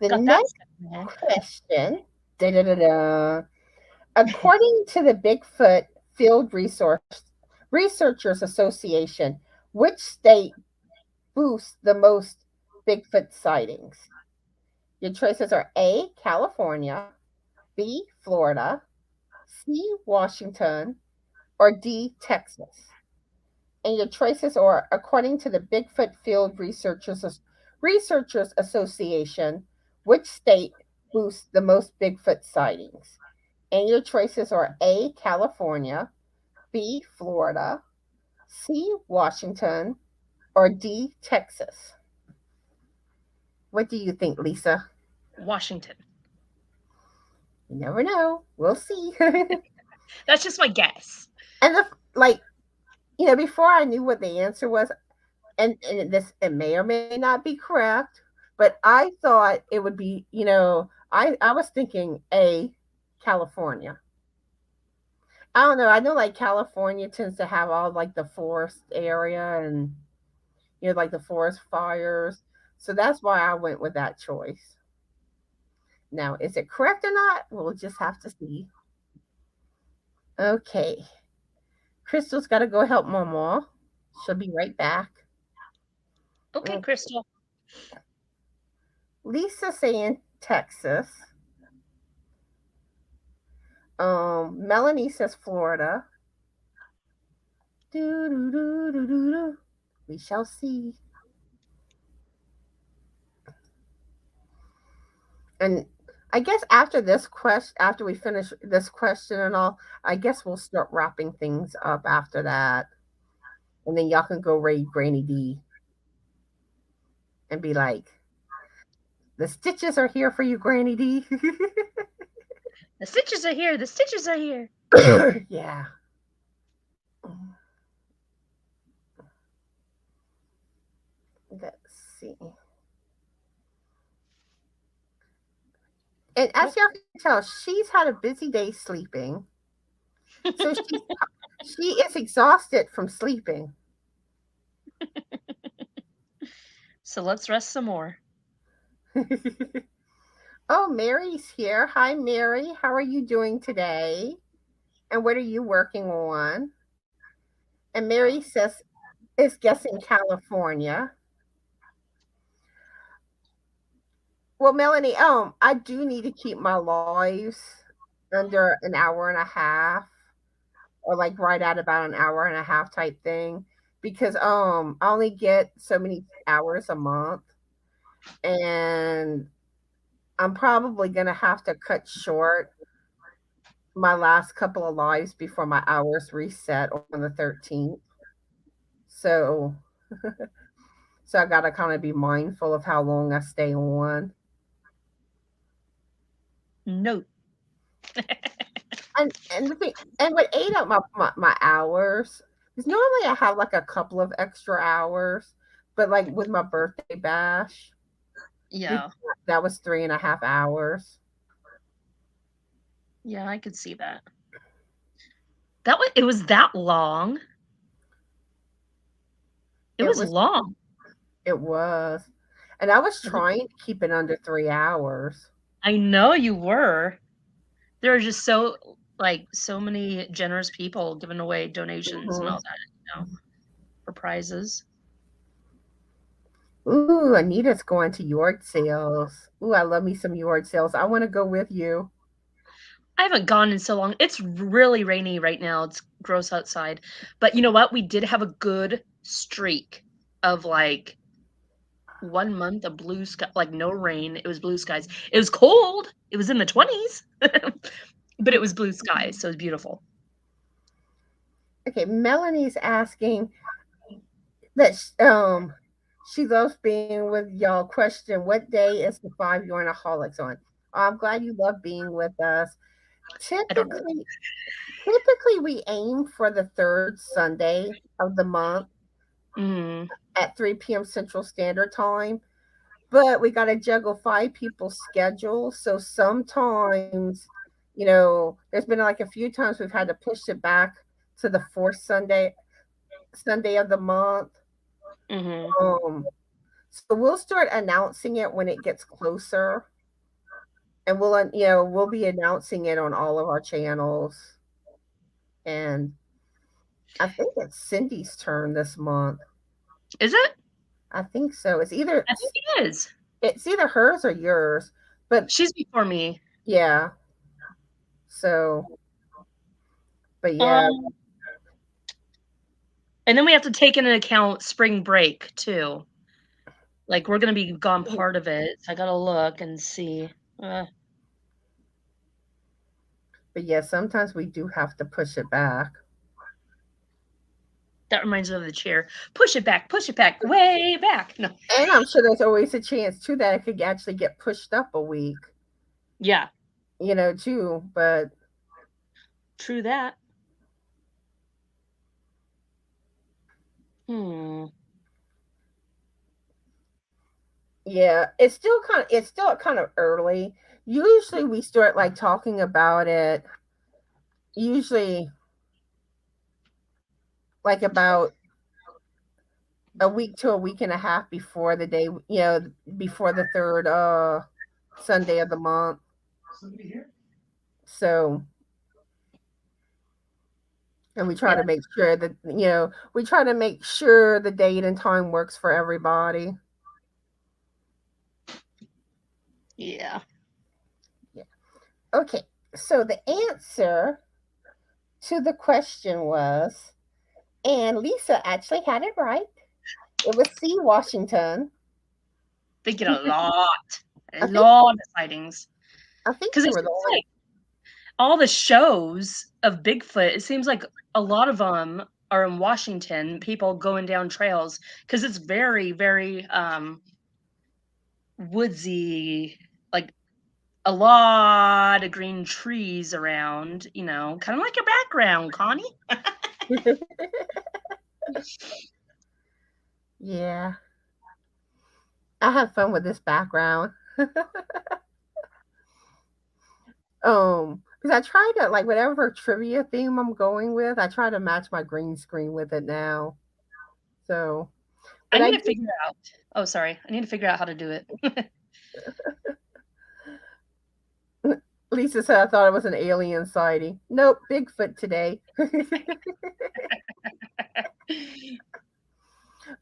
The Got that next stuff, man. question. Da, da, da, da. According to the Bigfoot Field Researchers Association, which state boosts the most Bigfoot sightings? Your choices are A, California, B, Florida, C, Washington, or D, Texas. And your choices are according to the Bigfoot Field Researchers Association, which state boosts the most Bigfoot sightings? And your choices are A, California, B, Florida, C, Washington, or D, Texas. What do you think, Lisa? Washington. You never know. We'll see. That's just my guess. And like, before I knew what the answer was, and this it may or may not be correct, but I thought it would be, I was thinking A, California. I don't know. I know like California tends to have all like the forest area and like the forest fires. So that's why I went with that choice. Now, is it correct or not? We'll just have to see. Okay. Crystal's got to go help Mama. She'll be right back. Okay, Crystal. Lisa saying Texas. Melanie says Florida. Do, do, do, do, do, do. We shall see. And I guess after we finish this question and all, I guess we'll start wrapping things up after that. And then y'all can go raid Granny D and be like, the stitches are here for you, Granny D. The stitches are here. The stitches are here. Yeah. Let's see. And as y'all can tell, she's had a busy day sleeping. So she is exhausted from sleeping. So let's rest some more. Oh, Mary's here. Hi, Mary. How are you doing today? And what are you working on? And Mary says is guessing California. Well, Melanie, I do need to keep my lives under an hour and a half, or like right at about an hour and a half type thing, because I only get so many hours a month, and I'm probably gonna have to cut short my last couple of lives before my hours reset on the 13th. So so I gotta kind of be mindful of how long I stay on. No. And the thing, and what ate up my hours is normally I have like a couple of extra hours, but like with my birthday bash, Yeah. that was 3.5 hours. Yeah, I could see that. It was that long. It was long. It was. And I was trying to keep it under 3 hours. I know you were. There are just so many generous people giving away donations and all that, for prizes. Ooh, Anita's going to yard sales. Ooh, I love me some yard sales. I want to go with you. I haven't gone in so long. It's really rainy right now. It's gross outside. But you know what? We did have a good streak of 1 month of blue sky, no rain. It was blue skies. It was cold. It was in the 20s, but it was blue skies, so it was beautiful. Okay, Melanie's asking that she loves being with y'all. Question: what day is the 5 Yarnaholics on? I'm glad you love being with us. Typically, we aim for the third Sunday of the month at 3 p.m. Central Standard Time. But we got to juggle 5 people's schedules. So sometimes, there's been like a few times we've had to push it back to the fourth Sunday of the month. So we'll start announcing it when it gets closer, and we'll be announcing it on all of our channels. And I think it's Cindy's turn this month. Is it? I think so. I think it is. It's either hers or yours, but she's before me. Yeah. So, but yeah. And then we have to take into account spring break too. We're going to be gone part of it. So I got to look and see. But yeah, sometimes we do have to push it back. That reminds me of the chair. Push it back, way back. No. And I'm sure there's always a chance too that it could actually get pushed up a week. Yeah. Too, but true that. Yeah, it's still kind of early. Usually we start talking about it usually about a week to a week and a half before the day, before the third Sunday of the month. So, and we try to make sure that the date and time works for everybody. Yeah. Okay, so the answer to the question was, and Lisa actually had it right. It was C, Washington. They get a lot of sightings. I think because it's all the shows of Bigfoot. It seems like a lot of them are in Washington. People going down trails because it's very, very woodsy. A lot of green trees around. Kind of like your background, Connie. Yeah. I have fun with this background. Because I try to whatever trivia theme I'm going with, I try to match my green screen with it now. So I need to figure out. Oh, sorry. I need to figure out how to do it. Lisa said I thought it was an alien sighting. Nope, Bigfoot today.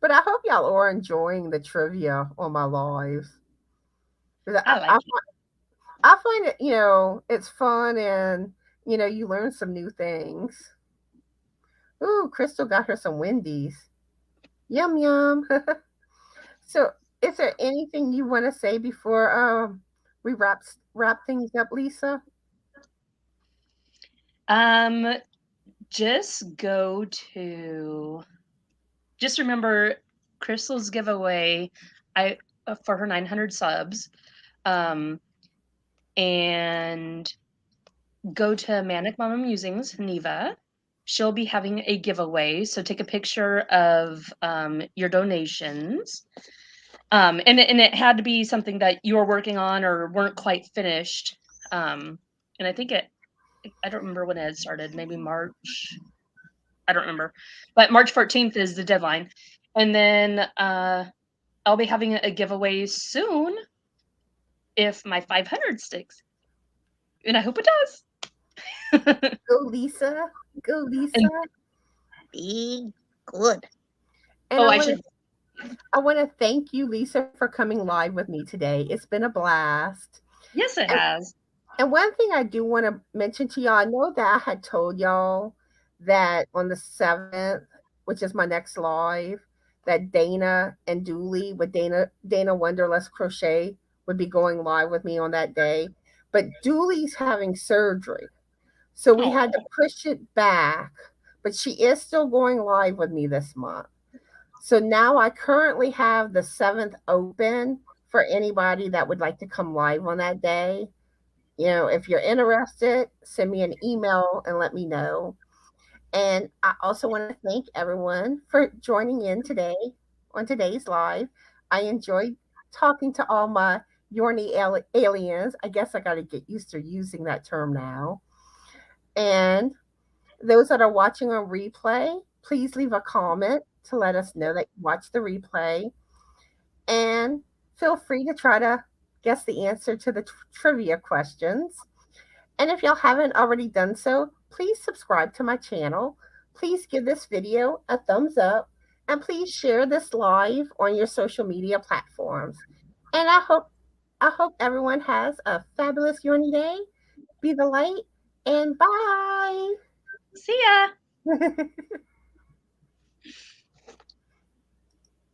But I hope y'all are enjoying the trivia on my lives. I find it, it's fun, and you learn some new things. Ooh, Crystal got her some Wendy's. Yum yum. So, is there anything you want to say before we wrap things up, Lisa? Just remember Crystal's giveaway for her 900 subs. And and go to Manic Mama Musings, Neva. She'll be having a giveaway, so take a picture of your donations. And it had to be something that you were working on or weren't quite finished. And I think I don't remember when it had started, maybe March. I don't remember. But March 14th is the deadline. And then I'll be having a giveaway soon if my 500 sticks. And I hope it does. Go, Lisa. Go, Lisa. Be good. And I want to thank you, Lisa, for coming live with me today. It's been a blast. Yes, it has. And one thing I do want to mention to y'all, I know that I had told y'all that on the 7th, which is my next live, that Dana and Dooley with Dana Wonderless Crochet would be going live with me on that day. But Dooley's having surgery. So we had to push it back. But she is still going live with me this month. So now I currently have the 7th open for anybody that would like to come live on that day. You know, if you're interested, send me an email and let me know. And I also want to thank everyone for joining in today on today's live. I enjoyed talking to all my Yorny aliens. I guess I got to get used to using that term now. And those that are watching on replay, please leave a comment to let us know that you watched the replay. And feel free to try to guess the answer to the trivia questions. And if y'all haven't already done so, please subscribe to my channel. Please give this video a thumbs up. And please share this live on your social media platforms. And I hope everyone has a fabulous Yorny day. Be the light. And bye. See ya.